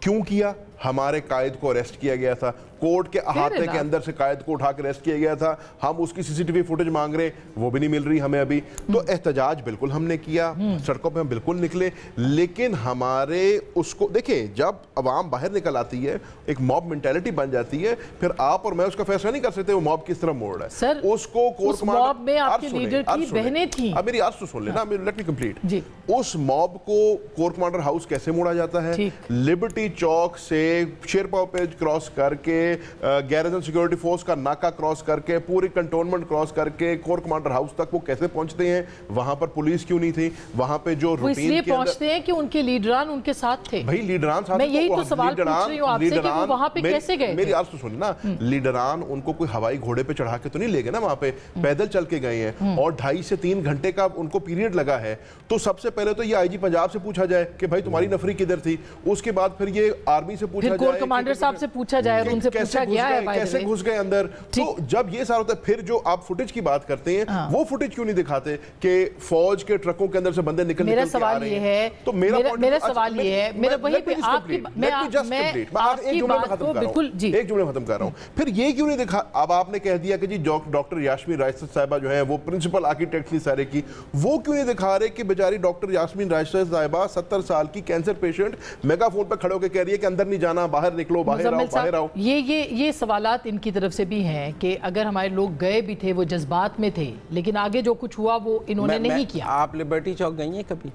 क्यों किया? हमारे कायद को अरेस्ट किया गया था, कोर्ट के अहाते के अंदर से कायद को उठा कर अरेस्ट किया गया था, हम उसकी सीसीटीवी फुटेज मांग रहे, वो भी नहीं मिल रही हमें अभी। तो एहतजाज बिल्कुल हमने किया, सड़कों पे हम बिल्कुल निकले, लेकिन हमारे उसको देखिए, जब अवाम बाहर निकल आती है, एक मॉब मेंटालिटी बन जाती है, फिर आप और मैं उसका फैसला नहीं कर सकते वो मॉब किस तरह मोड़ रहा है। सर, उसको कोर मॉब में आपके लीडर की बहनें थी। अब मेरी आज तो सुन लेना, लेट मी कंप्लीट। उस मॉब को कोर कमांडर हाउस कैसे मोड़ा जाता है? लिबर्टी चौक से शेरपाव पेज क्रॉस करके, गैरिसन सिक्योरिटी फोर्स का नाका क्रॉस करके, पूरी कंटोनमेंट क्रॉस करके कोर कमांडर हाउस तक वो कैसे पहुंचते हैं? वहां पर पुलिस क्यों नहीं थी? वहां पे जो रूटीन इसलिए पहुंचते हैं कि उनके लीडरान उनके साथ थे। भाई लीडरान साथ, मैं यही तो सवाल पूछ रही हूं आपसे कि वो वहां पे कैसे गए? मेरी आज तो सुनिए ना, लीडरान उनको कोई हवाई घोड़े पे चढ़ा के तो नहीं ले गए ना, वहां पे पैदल चल के गए हैं और 2.5 से 3 घंटे का उनको पीरियड लगा है। तो सबसे पहले तो ये आईजी पंजाब से पूछा जाए कि भाई तुम्हारी नफरी किधर थी, उसके बाद फिर ये आर्मी से पूछा जाए, कमांडर साहब से पूछा जाए और उनसे पूछा गया है कैसे घुस गए अंदर। तो जब ये सारा होता है, फिर जो आप फुटेज की बात करते हैं, वो फुटेज क्यों नहीं दिखाते कि फौज के ट्रकों के अंदर से बंदे निकल मेरा सवाल ये है, तो मेरा सवाल ये है, मेरा वही पे आपकी मैं आपकी बात को बिल्कुल जी एक जुमले खत्म कर रहा हूं। फिर ये क्यों नहीं दिखा? अब आपने कह दिया कि जी डॉक्टर यास्मीन रायसत साहिबा जो है वो प्रिंसिपल आर्किटेक्ट थी सारे की, वो क्यों नहीं दिखा रहे कि बेचारी डॉक्टर यास्मीन रायसत साहिबा 70 साल की कैंसर पेशेंट मेगाफोन पर खड़े होकर कह रही है कि अंदर नहीं जाना, बाहर निकलो, बाहर आओ। ये सवालात इनकी तरफ से भी हैं कि अगर हमारे लोग गए भी थे, वो जज्बात में थे, लेकिन आगे जो कुछ हुआ वो इन्होंने नहीं किया। आप लिबर्टी चौक गई हैं कभी?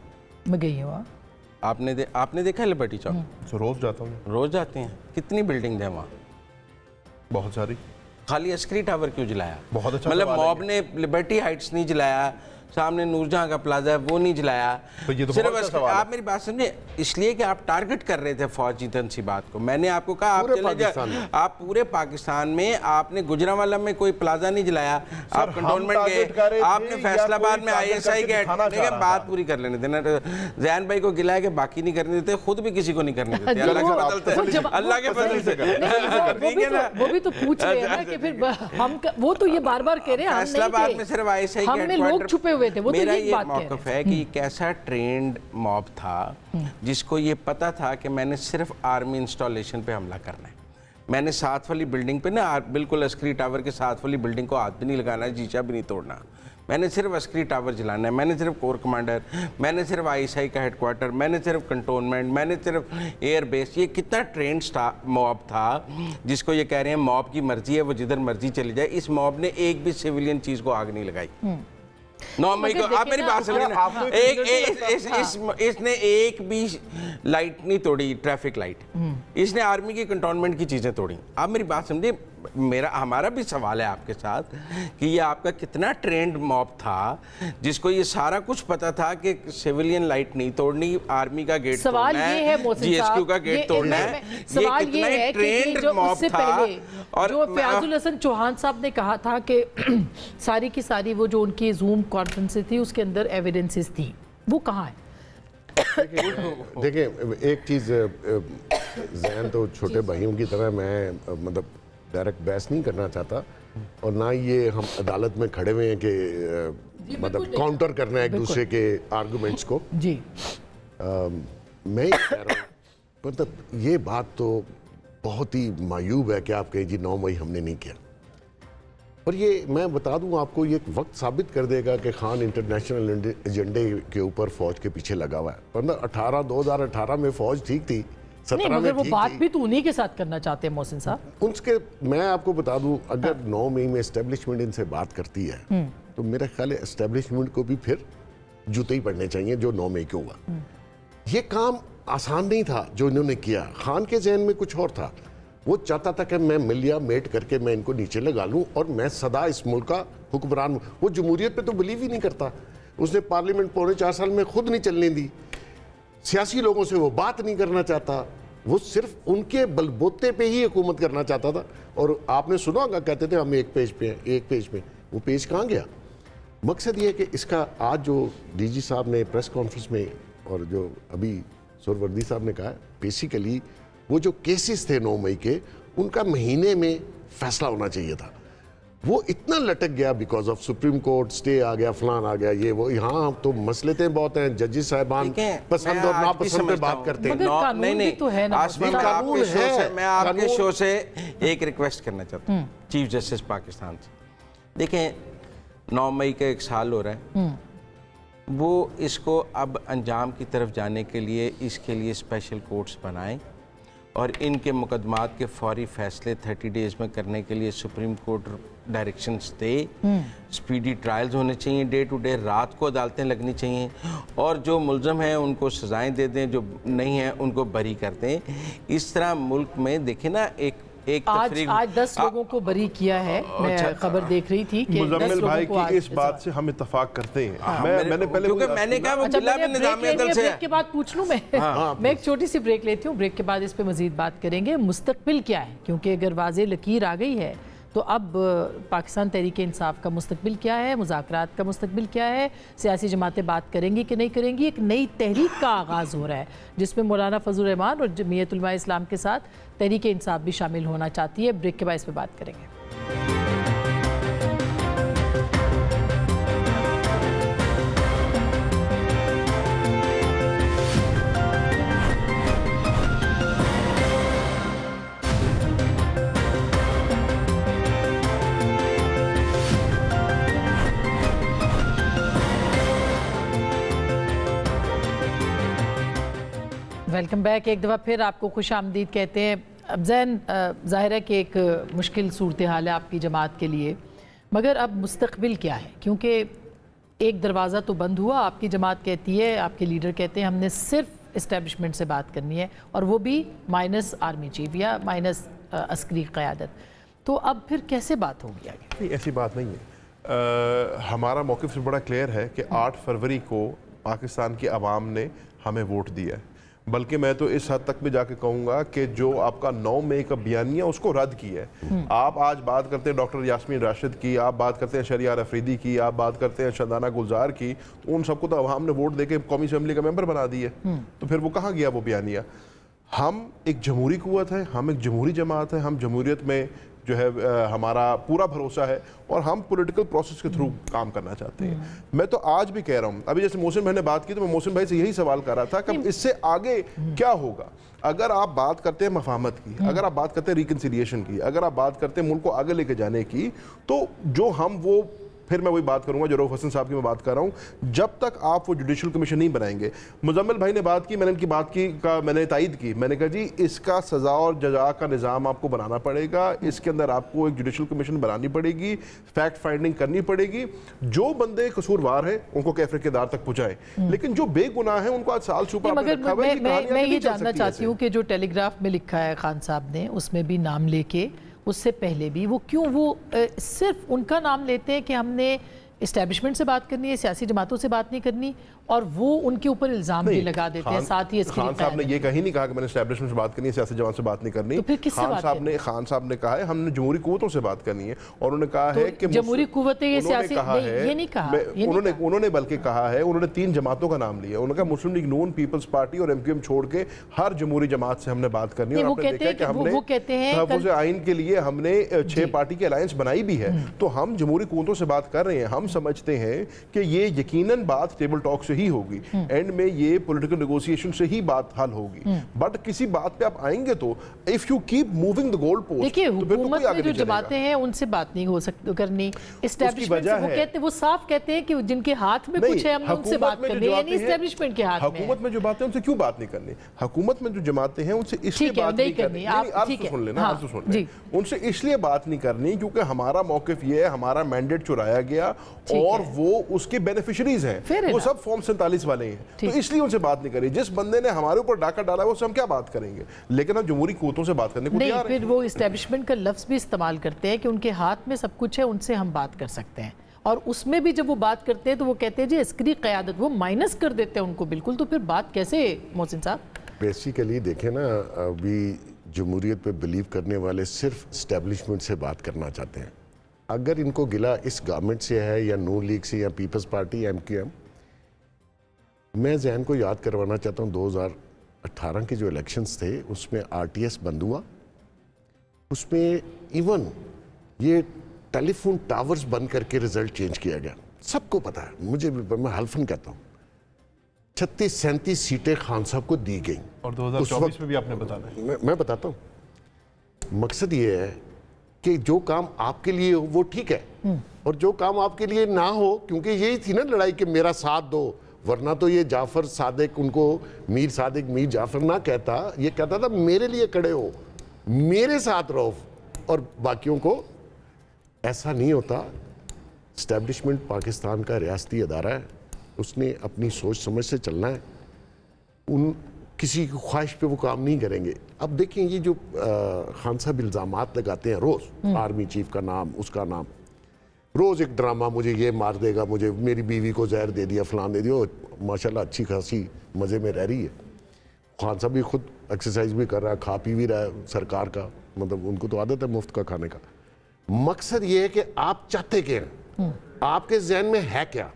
मैं गई हूँ। आपने देखा है लिबर्टी चौक? रोज जाता हूँ। रोज जाते हैं? कितनी बिल्डिंग है वहाँ? बहुत सारी। खाली अस्करी टावर क्यों जलाया? बहुत अच्छा। मतलब मॉब ने लिबर्टी हाइट्स नहीं जलाया, सामने नूरजहां का प्लाजा है वो नहीं जलाया। तो ये तो सिर्फ आप मेरी बात समझे, इसलिए कि आप टारगेट कर रहे थे फौजी तनसीबात को। मैंने आपको कहा आप चले जाए, आप पूरे पाकिस्तान में आपने गुजरांवाला में कोई प्लाजा नहीं जलाया, आप कंटोनमेंट गए, आपने फैसलाबाद में ISI के बात पूरी कर लेने देना। जैन भाई को गिलाया कि बाकी नहीं करने देते, खुद भी किसी को नहीं करने देते। अल्लाह के फजल से ठीक है ना, वो भी तो पूछ रहे हैं ना कि फिर हम वो तो ये बार बार कह रहे हैं फैसलाबाद में सिर्फ ISI के लोग छुपे हुए थे। वो मेरा तो ये मौक़िफ़ है कि कैसा ट्रेंड मॉब था जिसको ये पता था कि मैंने सिर्फ आर्मी इंस्टॉलेशन पे हमला करना है। मैंने साथ वाली बिल्डिंग पे ना, बिल्कुल अस्करी टावर के साथ वाली बिल्डिंग को हाथ भी नहीं लगाना है, शीशा भी नहीं तोड़ना, मैंने सिर्फ अस्करी टावर जलाना है, मैंने सिर्फ कोर कमांडर, मैंने सिर्फ ISI का हेडक्वार्टर, मैंने सिर्फ कंटोनमेंट, मैंने सिर्फ एयर बेस। ये कितना ट्रेंड मॉब था जिसको ये कह रहे हैं मॉब की मर्जी है, वो जिधर मर्जी चली जाए। इस मॉब ने एक भी सिविलियन चीज़ को आग नहीं लगाई। 9 मई को आप मेरी बात समझिए ना, इसने एक भी लाइट नहीं तोड़ी, ट्रैफिक लाइट। इसने आर्मी की कंटोनमेंट की चीजें तोड़ी। आप मेरी बात समझिए, हमारा भी सवाल है आपके साथ कि ये आपका कितना ट्रेंड मॉब था जिसको ये सारा कुछ पता था कि सिविलियन लाइट नहीं तोड़नी, आर्मी का गेट तोड़ना है, GSQ का गेट तोड़ना है। सवाल ये है कि जो उससे पहले और जो फयाजुल हसन चौहान साहब ने कहा था कि सारी की सारी वो जो उनकी जूम कॉन्फ्रेंस थी उसके अंदर एविडेंसेस थी, वो कहाँ है? देखिए, एक चीज़, जैन तो छोटे भाइयों की तरह, मैं मतलब डायरेक्ट बहस नहीं करना चाहता और ना ये हम अदालत में खड़े हुए हैं कि मतलब काउंटर करना है एक दूसरे के आर्गुमेंट्स को जी। मैं कह रहा हूँ, मतलब ये बात तो बहुत ही मायूब है कि आप कहें जी 9 मई हमने नहीं किया। और ये मैं बता दूं आपको, ये वक्त साबित कर देगा कि खान इंटरनेशनल एजेंडे के ऊपर फौज के पीछे लगा हुआ है। वरना 2018 में फौज ठीक थी, 17 में वो बात भी तो उन्हीं के साथ करना चाहते हैं मोहसिन साहब। उसके मैं आपको बता दूं, अगर 9 मई में एस्टेब्लिशमेंट इनसे बात करती है तो मेरा ख्याल है एस्टेब्लिशमेंट को भी फिर जूते ही पड़ने चाहिए जो 9 मई को हुआ। ये काम आसान नहीं था जो इन्होंने किया। खान के जहन में कुछ और था, वो चाहता था कि मैं मिलिया मेट करके मैं इनको नीचे लगा लूं और मैं सदा इस मुल्क का हुक्मरान हूं। वो जमहूरियत पे तो बिलीव ही नहीं करता। उसने पार्लियामेंट 4.25 साल में खुद नहीं चलने दी, सियासी लोगों से वो बात नहीं करना चाहता, वो सिर्फ उनके बलबोते पे ही हुकूमत करना चाहता था। और आपने सुना होगा, कहते थे हम एक पेज पे हैं, एक पेज पे। वो पेज कहाँ गया? मकसद ये है कि इसका आज जो DG साहब ने प्रेस कॉन्फ्रेंस में और जो अभी सुहरवर्दी साहब ने कहा, बेसिकली वो जो केसेस थे 9 मई के, उनका महीने में फैसला होना चाहिए था। वो इतना लटक गया because of Supreme Court stay आ गया, फलान आ गया, ये वो। यहाँ तो मसले बहुत हैं, जजेस साहिबान पसंद और नापसंद पे बात करते हैं। नहीं तो है ना, मैं आपके शो से एक रिक्वेस्ट करना चाहता हूँ चीफ जस्टिस पाकिस्तान से। देखें 9 मई का 1 साल हो रहा है, वो इसको अब अंजाम की तरफ जाने के लिए इसके लिए स्पेशल कोर्ट्स बनाएं और इनके मुकदमात के फौरी फैसले 30 डेज में करने के लिए सुप्रीम कोर्ट डायरेक्शंस दे। स्पीडी ट्रायल्स होने चाहिए, डे टू डे, रात को अदालतें लगनी चाहिए और जो मुल्ज़म हैं उनको सज़ाएं दे दें, जो नहीं हैं उनको बरी कर दें। इस तरह मुल्क में देखें ना, आज 10 लोगों को बरी किया है। मैं खबर देख रही थी कि मुजम्मिल भाई की इस बात से हम इत्तेफाक करते हैं। मैंने कहा वो गुलाब निज़ाम अदल से ब्रेक के बाद पूछ लूं मैं एक छोटी सी ब्रेक लेती हूँ। ब्रेक के बाद इस पे मजीद बात करेंगे। मुस्तकबिल क्या है, क्योंकि अगर वाज़े लकीर आ गई है तो अब पाकिस्तान तहरीक इंसाफ का मुस्तकबिल क्या है, मुज़ाकरात का मुस्तकबिल क्या है, सियासी जमातें बात करेंगी कि नहीं करेंगी। एक नई तहरीक का आगाज़ हो रहा है जिसमें मौलाना फजल रहमान और जमीयत उलमा इस्लाम के साथ तहरीक इंसाफ भी शामिल होना चाहती है। ब्रेक के बाद इस पर बात करेंगे। Welcome back. एक दफ़ा फिर आपको खुश आमदीद कहते हैं। अब ज़ैन, ज़ाहिर है कि एक मुश्किल सूरत हाल है आपकी जमात के लिए, मगर अब मुस्तकबिल क्या है? क्योंकि एक दरवाज़ा तो बंद हुआ, आपकी जमात कहती है, आपके लीडर कहते हैं हमने सिर्फ इस्टेब्लिशमेंट से बात करनी है और वो भी माइनस आर्मी चीफ या माइनस अस्करी क़यादत। तो अब फिर कैसे बात होगी आगे? नहीं, ऐसी बात नहीं है। हमारा मौक़िफ़ से बड़ा क्लियर है कि 8 फरवरी को पाकिस्तान की आवाम ने हमें वोट दिया है। बल्कि मैं तो इस हद तक भी जाके कहूँगा कि जो आपका 9 मई का बयानिया उसको रद्द किया है। आप आज बात करते हैं डॉक्टर यास्मीन राशिद की, आप बात करते हैं शरियार अफरीदी की, आप बात करते हैं शदाना गुलजार की, तो उन सबको तो अवाम ने वोट देके कौमी असम्बली का मेंबर बना दिया। तो फिर वो कहाँ गया वो बयानिया? हम एक जमहूरी कुव्वत है, हम एक जमहूरी जमात है, हम जमहूरियत में जो है हमारा पूरा भरोसा है और हम पॉलिटिकल प्रोसेस के थ्रू काम करना चाहते हैं। मैं तो आज भी कह रहा हूँ, अभी जैसे मोहसिन भाई ने बात की तो मैं मोहसिन भाई से यही सवाल कर रहा था कि इससे आगे क्या होगा। अगर आप बात करते हैं मफाहमत की, अगर आप बात करते हैं रिकन्सिलिएशन की, अगर आप बात करते हैं मुल्क को आगे लेके जाने की, तो जो हम वो फिर मैं वही बात करूंगा जो रऊफ हसन साहब की मैं बात कर रहा हूं, जब तक आप वो जुडिशल कमीशन नहीं बनाएंगे। मुजम्मिल भाई ने बात की, मैंने इनकी बात की का मैंने तायद की, मैंने कहा जी इसका सज़ा और जजा का निज़ाम आपको बनाना पड़ेगा, इसके अंदर आपको एक जुडिशल कमीशन बनानी पड़ेगी, फैक्ट फाइंडिंग करनी पड़ेगी, जो बंदे कसूरवार हैं उनको कैफरे के दार तक पहुँचाएं, लेकिन जो बेगुनाह हैं उनको आज साल छुपा मैं ये जानना चाहती हूँ कि जो टेलीग्राफ में लिखा है खान साहब ने, उसमें भी नाम लेके, उससे पहले भी वो क्यों वो सिर्फ उनका नाम लेते हैं कि हमने इस्टेब्लिशमेंट से बात करनी है, सियासी जमातों से बात नहीं करनी, और वो उनके ऊपर इल्जाम भी लगा देते हैं। साथ ही खान साहब ने ये कहीं नहीं कहा कि मैंने इस्टेब्लिशमेंट से बात करनी है, सियासी जमात से बात नहीं करनी। तो फिर किससे बात करनी? खान साहब ने कहा है हमने जमहूरी कुव्वतों से बात करनी है, और उन्होंने कहा है कि जमहूरी कुव्वतें ये सियासी ये नहीं कहा, उन्होंने बल्कि कहा है, उन्होंने 3 जमातों का नाम लिया। उन्होंने कहा मुस्लिम लीग नून, पीपल्स पार्टी और MQM छोड़ के हर जमहूरी जमात से हमने बात करनी है। और आपने देखा कि हमने तहफ़्फ़ुज़ आइन के लिए हमने 6 पार्टी की अलायंस बनाई भी है। तो हम जमहूरी कुव्वतों से बात कर रहे हैं। हम समझते हैं कि ये यकीनन बात टेबल टॉक से ही होगी, एंड में ये पॉलिटिकल नेगोशिएशन से ही बात हल होगी। बट किसी बात पे आप आएंगे तो if you keep moving the goal post, देखिए हुकूमत में जो जमातें हैं उनसे बात नहीं हो सकती करनी। एस्टैब्लिशमेंट से वो कहते हैं, वो साफ कहते हैं कि जिनके हाथ में कुछ है हमने उनसे बात करनी है, यानी एस्टैब्लिशमेंट के हाथ में। हुकूमत में जो बातें उनसे क्यों बात नहीं करनी? हुकूमत में जो जमातें हैं उनसे इसलिए बात नहीं करनी, सुन लेना, उनसे इसलिए बात नहीं करनी क्योंकि हमारा मौकिफ ये है, हमारा मैंडेट चुराया गया और वो उसके बेनिफिशियरीज हैं, वो सब फॉर्म 47 वाले हैं, तो इसलिए उनसे बात नहीं करी। जिस बंदे ने हमारे ऊपर डाका डाला है उससे हम क्या बात करेंगे? लेकिन हम जमहूरी कुव्वतों से बात करने को तैयार हैं। फिर वो इस्टेब्लिशमेंट का लफ्ज़ भी इस्तेमाल करते हैं कि उनके हाथ में सब कुछ है, उनसे हम बात कर सकते हैं, और उसमें भी जब वो बात करते हैं तो वो कहते हैं जी अस्करी क़यादत, वो माइनस कर देते हैं उनको बिल्कुल। तो फिर बात कैसे मोहसिन साहब? बेसिकली देखें ना, अभी जमहूरियत पे बिलीव करने वाले सिर्फ इस्टेब्लिशमेंट से बात करना चाहते हैं। अगर इनको गिला इस गवर्नमेंट से है या नून लीग से या पीपल्स पार्टी या MQM, मैं जहन को याद करवाना चाहता हूँ 18 के जो इलेक्शंस थे उसमें RTS बंद हुआ, उसमें इवन ये टेलीफोन टावर्स बंद करके रिजल्ट चेंज किया गया। सबको पता है, मुझे भी, मैं हल्फन कहता हूँ, 36-37 सीटें खान साहब को दी गई। और 2024 में भी आपने बताया। मैं बताता हूँ, मकसद ये है कि जो काम आपके लिए हो वो ठीक है, और जो काम आपके लिए ना हो, क्योंकि यही थी ना लड़ाई कि मेरा साथ दो, वरना तो ये जाफर सादिक, उनको मीर सादिक मीर जाफर ना कहता, ये कहता था मेरे लिए खड़े हो, मेरे साथ रहो, और बाकियों को। ऐसा नहीं होता। एस्टेब्लिशमेंट पाकिस्तान का रियासती अदारा है, उसने अपनी सोच समझ से चलना है, उन किसी की ख्वाहिश पे वो काम नहीं करेंगे। अब देखें ये जो खान साहब इल्ज़ामात लगाते हैं रोज़, आर्मी चीफ का नाम, उसका नाम, रोज़ एक ड्रामा, मुझे ये मार देगा, मुझे मेरी बीवी को जहर दे दिया, फलान दे दिया, माशाल्लाह अच्छी खासी मज़े में रह रही है। खान साहब भी खुद एक्सरसाइज भी कर रहा है, खा पी भी रहा है सरकार का, मतलब उनको तो आदत है मुफ्त का खाने का। मकसद ये है कि आप चाहते क्या हैं, आपके जहन में है क्या।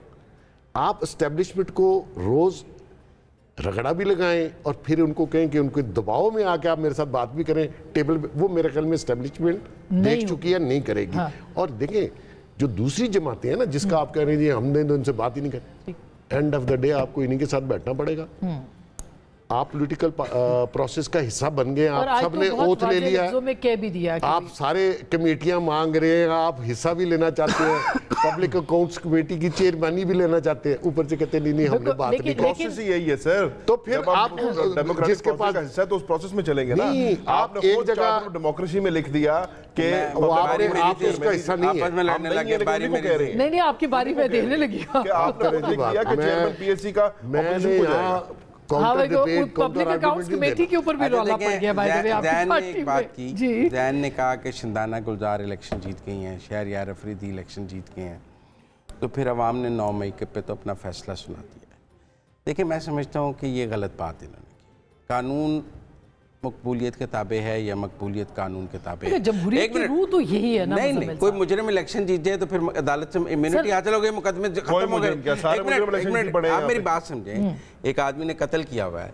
आप एस्टेब्लिशमेंट को रोज़ रगड़ा भी लगाएं और फिर उनको कहें कि उनके दबाव में आके आप मेरे साथ बात भी करें टेबल पे, वो मेरे ख्याल में एस्टेब्लिशमेंट देख चुकी है, नहीं करेगी। हाँ। और देखें जो दूसरी जमातें हैं ना, जिसका आप कह रहे हैं हमने तो उनसे बात ही नहीं करी, एंड ऑफ द डे आपको इन्हीं के साथ बैठना पड़ेगा। आप पॉलिटिकल प्रोसेस का हिस्सा बन गए, आप सबने ओथ ले लिया है, में कह भी दिया आप सारे कमेटियां मांग रहे हैं, आप हिस्सा भी लेना चाहते हैं, पब्लिक अकाउंट्स कमेटी की चेयरमैनी भी लेना चाहते हैं, ऊपर से कहते नहीं हमने बात नहीं। प्रोसेस ही यही है सर। तो फिर आप जिसके पास हिस्सा तो उस प्रोसेस में चलेंगे ना। आपने एक जगह डेमोक्रेसी में लिख दिया कि आप उसका हिस्सा नहीं है। नहीं, आपकी बारी में देने लगी, आपने लिख दिया कि चेयरमैन PSC का मैंने यहाँ पब्लिक अकाउंट्स कमेटी के ऊपर भी रौला पड़ गया। ज़ैन ने एक बात की, ज़ैन ने कहा कि शिंदाना गुलजार इलेक्शन जीत गई हैं, शहरयार अफरीदी इलेक्शन जीत गए हैं, तो फिर अवाम ने 9 मई के पे तो अपना फैसला सुना दिया है। देखिए मैं समझता हूँ कि ये गलत बात इन्होंने की। कानून मकबूलियत के ताबे है या मकबूलियत कानून के ताबे है? जमहूरियत की रूह तो यही है ना। नहीं, कोई मुजरिम इलेक्शन जीत जाए तो फिर अदालत से इम्यूनिटी हासिल हो गई, मुकदमे खत्म हो गए। आप मेरी बात समझें, एक आदमी ने कत्ल किया हुआ है,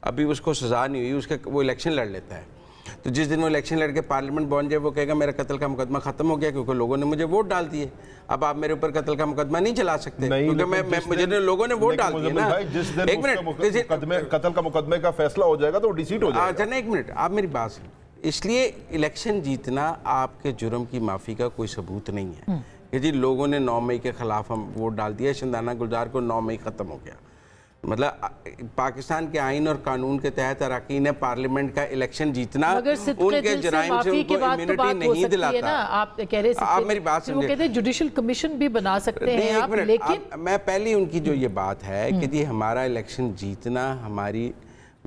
अभी उसको सजा नहीं हुई, उसके वो इलेक्शन लड़ लेता है, तो जिस दिन वो इलेक्शन लड़के पार्लियामेंट पहुंच जाए वो कहेगा मेरा कत्ल का मुकदमा खत्म हो गया क्योंकि लोगों ने मुझे वोट डाल दिए। अब आप मेरे ऊपर कत्ल का मुकदमा नहीं चला सकते क्योंकि मुझे लोगों ने वोट डाल दिया ना। एक मिनट, कत्ल का मुकदमे का फैसला हो जाएगा तो डिसीट हो जाएगा। अच्छा नहीं, एक मिनट, आप मेरी बात सुन। इसलिए इलेक्शन जीतना आपके जुर्म की माफ़ी का कोई सबूत नहीं है कि जी लोगों ने 9 मई के खिलाफ हम वोट डाल दिया, शिंदाना गुलजार को 9 मई ख़त्म हो गया। मतलब पाकिस्तान के आइन और कानून के तहत अरकान पार्लियामेंट का इलेक्शन जीतना उनके जराइम से उनको इम्यूनिटी नहीं दिलाता। आप कह रहे हैं, आप मेरी बात समझे, वो कहते हैं जुडिशल कमीशन भी बना सकते हैं आप, लेकिन मैं पहली उनकी जो ये बात है कि जी हमारा इलेक्शन जीतना हमारी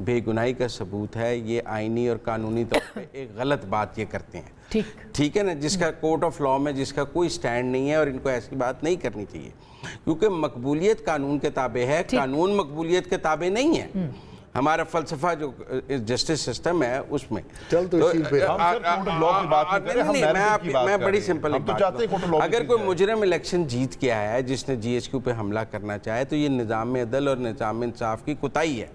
बेगुनाही का सबूत है, ये आइनी और कानूनी तौर पे एक गलत बात ये करते हैं। ठीक है ना, जिसका कोर्ट ऑफ लॉ में जिसका कोई स्टैंड नहीं है और इनको ऐसी बात नहीं करनी चाहिए क्योंकि मकबूलियत कानून के ताबे है, कानून मकबूलियत के ताबे नहीं है। हमारा फलसफा जो जस्टिस सिस्टम है उसमें मैं बड़ी सिंपल अगर कोई मुजरिम इलेक्शन जीत के आया है जिसने GSQ पे हमला करना चाहे तो ये निज़ाम अदल और निज़ाम इंसाफ की कोताही है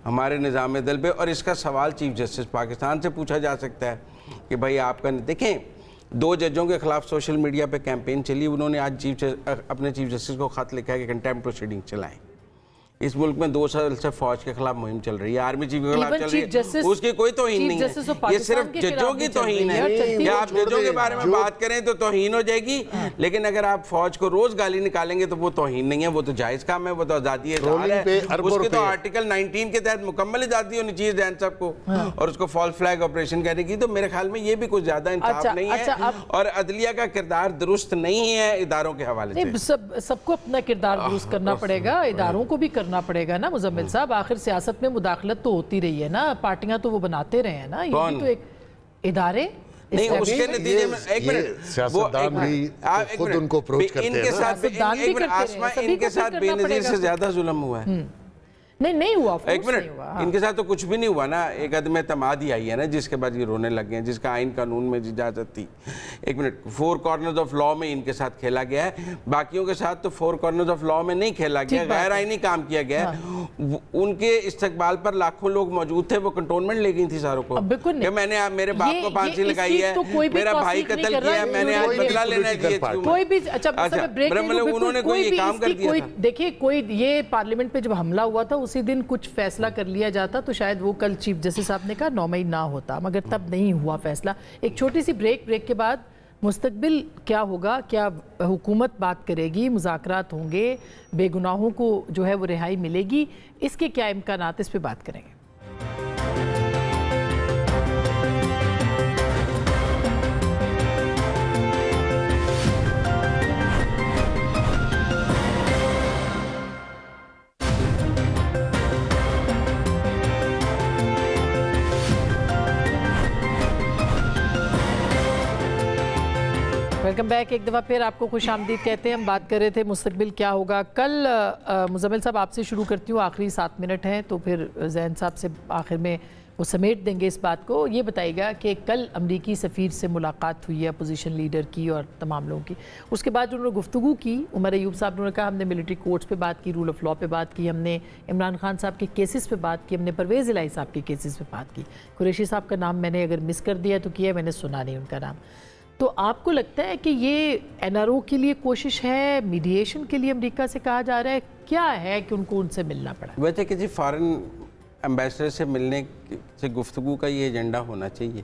हमारे निज़ाम अदल पे, और इसका सवाल चीफ जस्टिस पाकिस्तान से पूछा जा सकता है कि भाई आपका देखें 2 जजों के खिलाफ सोशल मीडिया पे कैंपेन चली, उन्होंने आज अपने चीफ जस्टिस को खत लिखा है कि कंटेम्प्ट प्रोसीडिंग चलाएं। इस मुल्क में 2 साल से फौज के खिलाफ मुहिम चल रही है, आर्मी चीफ के खिलाफ चल रही है, उसकी कोई तौहीन नहीं है, ये सिर्फ जजों की तौहीन है। या आप जजों के बारे में बात करें तो तौहीन हो जाएगी, लेकिन अगर आप फौज को रोज गाली निकालेंगे तो वो तौहीन नहीं है, वो तो जायज काम है, वो तो आजादी है, उसकी तो आर्टिकल 19 के तहत मुकम्मल आजादी होनी चाहिए जैन साहब को, और उसको फॉल्स फ्लैग ऑपरेशन कहने की तो मेरे ख्याल में ये भी कुछ ज्यादा इंसाफ नहीं है, और अदलिया का किरदार दुरुस्त नहीं है इदारों के हवाले से। सबको अपना किरदार दुरुस्त करना पड़ेगा, इदारों को भी करना पड़ेगा ना मुजम्मिल साहब। आखिर सियासत में मुदाखलत तो होती रही है ना, पार्टियां तो वो बनाते रहे हैं ना, ये भी तो एक इदारे नहीं, उसके नतीजे में एक मिनट सियासतदान भी खुद उनको अप्रोच करते हैं, इनके साथ बेनज़ीर से ज्यादा जुल्म हुआ है। नहीं हुआ। एक मिनट, इनके साथ तो कुछ भी नहीं हुआ ना, एक अदम एतमाद ही आई है ना जिसके बाद ये रोने लगे हैं, जिसका आइन कानून में इजाजत थी। एक मिनट, 4 कॉर्नर्स ऑफ लॉ में इनके साथ खेला गया है, बाकियों के साथ तो 4 कॉर्नर्स ऑफ लॉ में नहीं खेला गया, गैर आइनी काम किया गया है। उनके इस्तकबाल पर लाखों लोग मौजूद थे, वो कंटोनमेंट ले गई थी सारों को कि मैंने मेरे बाप को फांसी लगाई है, मेरा भाई कत्ल किया है, मैंने आज बदला लेना है। कोई भी उन्होंने कोई ये काम कर दिया था। देखिए, कोई ये पार्लियामेंट पे जब हमला हुआ था उसी दिन कुछ फैसला कर लिया जाता तो शायद वो कल चीफ जस्टिस साहब ने कहा 9 मई ना होता, मगर तब नहीं हुआ फैसला। एक छोटी सी ब्रेक के बाद मुस्तकबिल क्या होगा, क्या हुकूमत बात करेगी, मुज़ाकरात होंगे, बेगुनाहों को जो है वो रिहाई मिलेगी, इसके क्या इम्कानात, इस पे बात करेंगे। Welcome back. एक दफ़ा फिर आपको खुश आमदीद कहते हैं। हम बात कर रहे थे मुस्तकबिल क्या होगा। कल मुज़म्मिल साहब आपसे शुरू करती हूँ, आखिरी 7 मिनट हैं तो फिर ज़ैन साहब से आखिर में वो समेट देंगे इस बात को। ये बताइएगा कि कल अमरीकी सफ़ीर से मुलाकात हुई है अपोजिशन लीडर की और तमाम लोगों की, उसके बाद उन्होंने गुफ्तगू की। उमर अयूब साहब ने कहा हमने मिलिट्री कोर्ट्स पे बात की, रूल ऑफ लॉ पे बात की, हमने इमरान खान साहब के केसेस पे बात की, हमने परवेज़ इलाही साहब के केसेस पे बात की। कुरैशी साहब का नाम मैंने अगर मिस कर दिया तो किया, मैंने सुना नहीं उनका नाम। तो आपको लगता है कि ये NRO के लिए कोशिश है, मीडिएशन के लिए अमेरिका से कहा जा रहा है, क्या है कि उनको उनसे मिलना पड़ा? वैसे कि जी फॉरेन एम्बेसडर से मिलने से गुफ्तगू का ये एजेंडा होना चाहिए।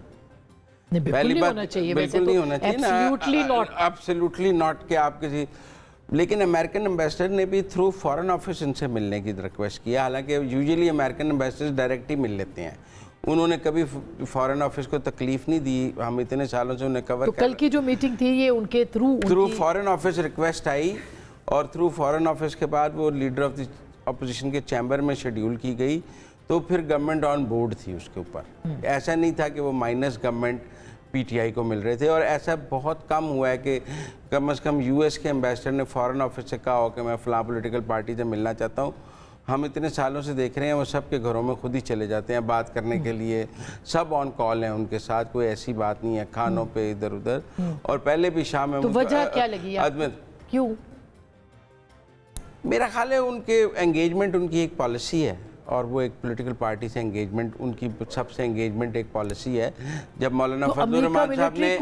पहली बात बिल्कुल नहीं होना चाहिए ना, एब्सोल्युटली नॉट कि आप किसी, लेकिन अमेरिकन एम्बेसडर ने भी थ्रू फॉरेन ऑफिस इनसे मिलने की रिक्वेस्ट की है। हालांकि यूजुअली अमेरिकन एम्बेसडर डायरेक्ट ही मिल लेते हैं, उन्होंने कभी फॉरेन ऑफिस को तकलीफ नहीं दी, हम इतने सालों से उन्हें कवर। तो कल की जो मीटिंग थी ये उनके थ्रू फॉरेन ऑफिस रिक्वेस्ट आई और थ्रू फॉरेन ऑफिस के बाद वो लीडर ऑफ द अपोजिशन के चैम्बर में शेड्यूल की गई, तो फिर गवर्नमेंट ऑन बोर्ड थी उसके ऊपर। ऐसा नहीं था कि वो माइनस गवर्नमेंट PTI को मिल रहे थे, और ऐसा बहुत कम हुआ है कि कम से कम US के एम्बेसडर ने फॉरेन ऑफिस से कहा हो कि मैं फ़लाँ पॉलिटिकल पार्टी से मिलना चाहता हूँ। हम इतने सालों से देख रहे हैं वो सब के घरों में खुद ही चले जाते हैं बात करने के लिए, सब ऑन कॉल हैं उनके साथ, कोई ऐसी बात नहीं है खानों पे इधर उधर। और पहले भी शाम में तो वजह क्या लगी क्यों? मेरा ख्याल है उनके एंगेजमेंट उनकी एक पॉलिसी है, और वो एक पॉलिटिकल पार्टी से एंगेजमेंट, उनकी सबसे एंगेजमेंट एक पॉलिसी है। जब मौलाना फजलुर रहमान साहब ने,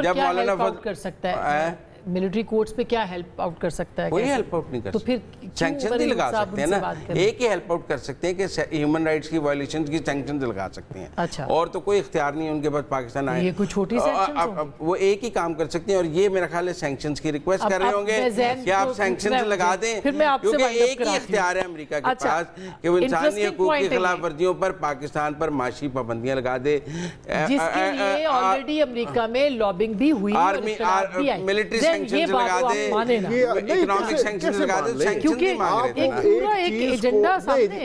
जब मौलाना फजल कर सकता है मिलिट्री कोर्ट्स पे क्या हेल्प आउट कर सकता है? कोई हेल्प आउट नहीं कर तो सकता, फिर सैंक्शन ही लगा सकते हैं ना। एक ही हेल्प आउट कर सकते हैं कि ह्यूमन राइट्स की वायलेशन की सैंक्शन लगा सकते हैं। अच्छा। और तो कोई इख्तियार नहीं है उनके पास पाकिस्तान आए, ये कोई छोटी सैंक्शंस वो एक ही काम कर सकते हैं। और ये मेरा ख्याल है सैंक्शंस की रिक्वेस्ट कर रहे होंगे कि आप सैंक्शंस लगा दें, क्योंकि एक ही इख्तियार है अमेरिका के पास कि वो इंसानी हकूक की खिलाफ वर्जियों पर पाकिस्तान पर माशी पाबंदियां लगा दे, जिसके लिए ऑलरेडी अमेरिका में लॉबिंग भी हुई, मिलिट्री सैंक्शंस लगा दे, इकोनॉमिक सैंक्शंस लगा दे, क्योंकि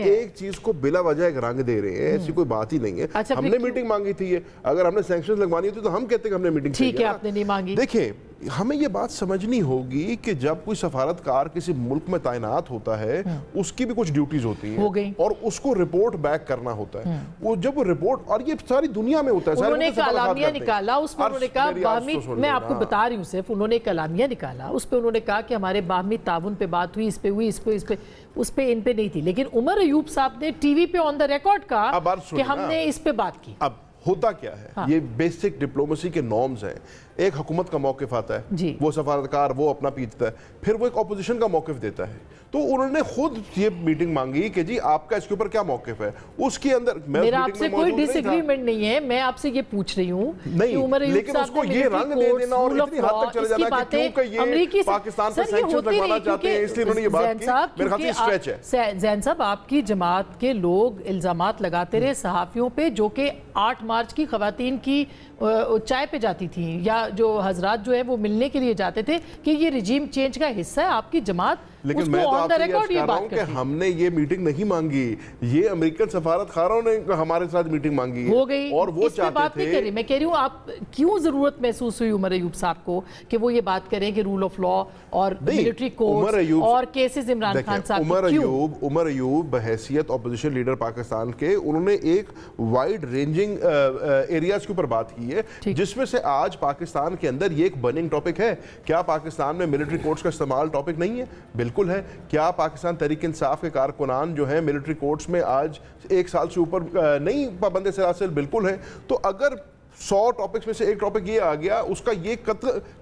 एक चीज को बिला वजह एक रंग दे रहे हैं, ऐसी कोई बात ही नहीं है। अच्छा, हमने मीटिंग मांगी थी, ये अगर हमने सैंक्शंस लगवानी होती तो हम कहते हैं कि हमने मीटिंग, ठीक है आपने नहीं मांगी। देखिए हमें ये बात समझनी होगी कि जब कोई सफारतकार किसी मुल्क में तैनात होता है उसकी भी कुछ ड्यूटीज होती हैं और उसको रिपोर्ट बैक करना होता है। वो जब रिपोर्ट, और ये सारी दुनिया में होता है, उन्होंने एक अलामिया निकाला, उसमें उन्होंने कहा बाहमी, मैं आपको बता रही हूँ सिर्फ, उन्होंने एक अलामिया निकाला, उस पर उन्होंने कहा कि हमारे बाहमी ताउन पे बात हुई, इस पे हुई, इस पे उस पे इन पे नहीं थी। लेकिन उमर अयूब साहब ने टीवी पे ऑन द रिकॉर्ड कहा कि हमने इस पे बात की। अब होता क्या है, हाँ। ये बेसिक डिप्लोमेसी के नॉर्म्स हैं। एक हुकूमत का मौक़िफ़ आता है, वो सफारतकार वो अपना पीटता है, फिर वो एक अपोजिशन का मौक़िफ़ देता है। तो उन्होंने खुद ये मीटिंग मांगी कि जी आपका इसके ऊपर क्या मौक़िफ़ है। उसके अंदर मेरा आपसे कोई डिसएग्रीमेंट नहीं है, मैं आपसे ये पूछ रही हूँ नहीं, लेकिन उसको ये रंग दे देना और इतनी हद तक चले जाना कि क्योंकि ये पाकिस्तान पे सैंक्शंस लगवाना चाहते हैं, इसलिए उन्होंने ये बात की। मेरे ख्याल से स्ट्रेच है। ज़ैन साहब, आपकी जमात के लोग इल्जामात लगाते रहे सहाफ़ियों पे, जो कि 8 मार्च की ख़वातीन की चाय पे जाती थी, या जो हजरात जो है वो मिलने के लिए जाते थे, कि ये रिजीम चेंज का हिस्सा है। आपकी जमात لیکن اس میں کو تو آن آپ دا سے یہ ریکارڈ کہہ یہ رہا بات ہوں کہ کرتی ہم نے یہ میٹنگ نہیں مانگی, یہ امریکن سفارت خانوں نے ہمارے ساتھ میٹنگ مانگی ہے ہو گئی, اور وہ اس پہ بات نہیں کر رہی. میں کہہ رہی ہوں آپ کیوں ضرورت محسوس ہوئی عمر ایوب صاحب کو کہ وہ یہ بات کریں کہ رول آف لا اور ملٹری کورٹس اور کیسز عمران خان صاحب کیوں؟ عمر ایوب بحیثیت اپوزیشن لیڈر پاکستان کے, انہوں نے ایک وائڈ رینجنگ ایریاز کے اوپر بات کی ہے جس میں سے آج پاکستان کے اندر یہ ایک برننگ ٹاپک ہے. کیا پاکستان میں ملٹری کورٹس کا استعمال ٹاپک نہیں ہے؟ بالکل ہے. کیا پاکستان تحریک انصاف کے کارکنان جو ہیں ملٹری کورٹس میں آج 1 سال سے اوپر نہیں پابند سلاسل؟ بالکل ہے. تو اگر 100 ٹاپکس میں سے ایک ٹاپک یہ آ گیا, اس کا یہ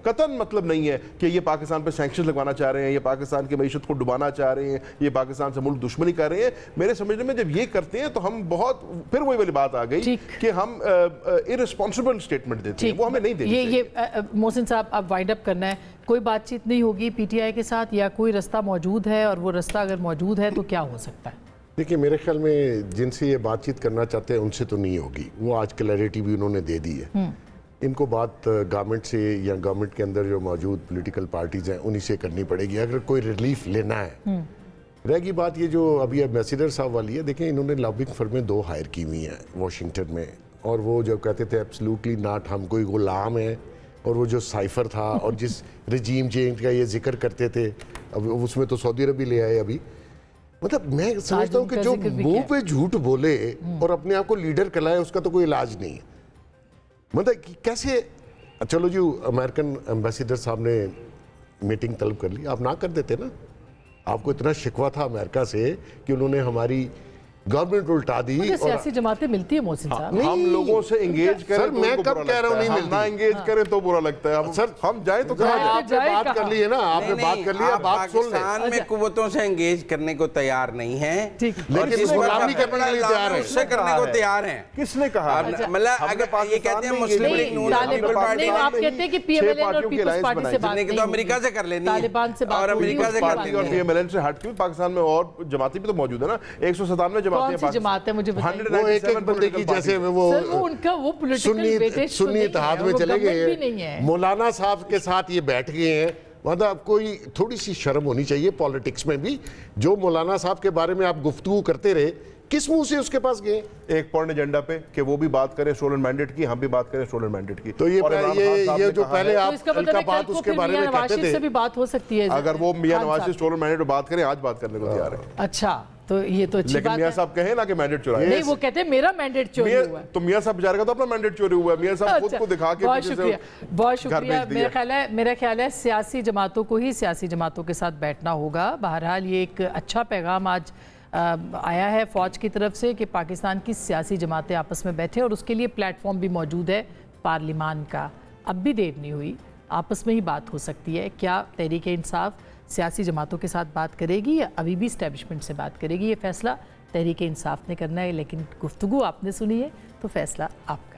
قطعاً مطلب نہیں ہے کہ یہ پاکستان پہ سینکشن لگوانا چاہ رہے ہیں, یہ پاکستان کی معیشت کو ڈبانا چاہ رہے ہیں, یہ پاکستان سے ملک دشمنی کر رہے ہیں. میرے سمجھنے میں جب یہ کرتے ہیں تو ہم بہت پھر وہی والی بات آ گئی کہ ہم ارسپانسبل سٹیٹمنٹ دیتے ہیں, وہ ہمیں نہیں دینی چاہیے. یہ محسن صاحب اب وائنڈ اپ کرنا ہے. کوئی بات چیت نہیں ہوگی پی ٹی آئی کے ساتھ, یا کوئی رستہ موجود ہے, اور وہ رستہ اگر موجود ہے تو کیا ہو سکتا ہے؟ دیکھیں میرے خیال میں جن سے یہ بات چیت کرنا چاہتے ہیں ان سے تو نہیں ہوگی, وہ آج کلیئرٹی بھی انہوں نے دے دی ہے. ان کو بات گورنمنٹ سے یا گورنمنٹ کے اندر جو موجود پولیٹیکل پارٹیز ہیں انہی سے کرنی پڑے گی اگر کوئی ریلیف لینا ہے. رہ گئی بات یہ جو ابھی ایمبیسیڈر صاحب والی ہے, دیکھیں انہوں نے لابنگ فرمیں 2 ہائر کی ہوئی ہیں واشنگٹن میں, اور وہ جب کہتے تھے ایبسلوٹلی ناٹ, ہم کوئی غلام ہیں, اور وہ جو سائفر تھا اور جس رجیم چینج کا یہ ذکر کرتے تھے, اب اس میں تو سعودی عرب بھی لے آئے ابھی. مطلب میں سمجھتا ہوں کہ جو منہ پہ جھوٹ بولے اور اپنے آپ کو لیڈر کہلائے اس کا تو کوئی علاج نہیں ہے. مطلب کیسے, چلو جی امریکن ایمبیسیڈر صاحب نے میٹنگ طلب کر لی, آپ نہ کر دیتے نا. آپ کو اتنا شکوہ تھا امریکہ سے کہ انہوں نے ہماری گورنمنٹ الٹا دی. سیاسی جماعتیں ملتی ہیں محسن صاحب, ہم لوگوں سے انگیج کریں سر میں کب کہہ رہا ہوں نہیں ملتی, نہ انگیج کریں تو برا لگتا ہے. سر ہم جائیں تو کہاں جائیں؟ آپ نے بات کر لی ہے نا, آپ نے بات کر لی ہے, بات سن لیں. پاکستان میں قوتوں سے انگیج کرنے کو تیار نہیں ہیں, لیکن غلامی کرنے کے لیے تیار ہیں, اس سے کرنے کو تیار ہیں. کس نے کہا؟ مطلب اگر یہ کہتے ہیں مسلم لیگ نون آپ کہتے ہیں کہ پی ایم ایل این اور پیپلز پارٹی سے بات نہیں کی, تو امریکہ سے کر لینی ہے, طالبان سے بات اور امریکہ سے کر لینی اور ہے. پی ایم ایل این سے ہٹ کیوں؟ پاکستان میں اور جماعتیں بھی تو موجود ہیں نا, 197 جماعتیں. کون سی جماعت ہے مجھے بتائیے؟ وہ ایک ایک بندے کی جیسے وہ سنی اتحاد میں چلے گئے ہیں, مولانا صاحب کے ساتھ یہ بیٹھ گئے ہیں. مطلب کوئی تھوڑی سی شرم ہونی چاہیے پالیٹکس میں بھی. جو مولانا صاحب کے بارے میں آپ گفتگو کرتے رہے, کس منہ سے اس کے پاس گئے؟ ایک پوائنٹ ایجنڈا پہ کہ وہ بھی بات کریں سٹولن مینڈیٹ کی, ہم بھی بات کریں سٹولن مینڈیٹ کی. تو یہ جو پہلے آپ کا بات اس کے بارے میں کہتے تھے, سے بھی بات ہو سکتی ہے. اگر وہ میاں نواز سے سٹولن مینڈیٹ پہ بات کریں, آج بات کرنے کو تیار ہے. اچھا تو یہ تو اچھی لیکن بات ہے. میاں صاحب کہیں نا کہ مینڈیٹ چورایا. نہیں, وہ کہتے ہیں میرا مینڈیٹ چوری ہوا ہے. تو میاں صاحب بیچارے کا تو اپنا مینڈیٹ چوری ہوا ہے. میاں صاحب خود کو دکھا کے بہت شکریہ, بہت شکریہ. میرا خیال ہے سیاسی جماعتوں کو ہی سیاسی جماعتوں کے ساتھ بیٹھنا ہوگا. بہرحال یہ ایک اچھا پیغام آج آیا ہے فوج کی طرف سے کہ پاکستان کی سیاسی جماعتیں آپس میں بیٹھیں, اور اس کے لیے پلیٹ فارم بھی موجود ہے پارلیمان کا. اب بھی دیر نہیں ہوئی, آپس میں ہی بات ہو سکتی ہے. کیا تحریک انصاف سیاسی جماعتوں کے ساتھ بات کرے گی یا ابھی بھی اسٹیبلشمنٹ سے بات کرے گی؟ یہ فیصلہ تحریک انصاف نے کرنا ہے, لیکن گفتگو آپ نے سنی ہے تو فیصلہ آپ کا.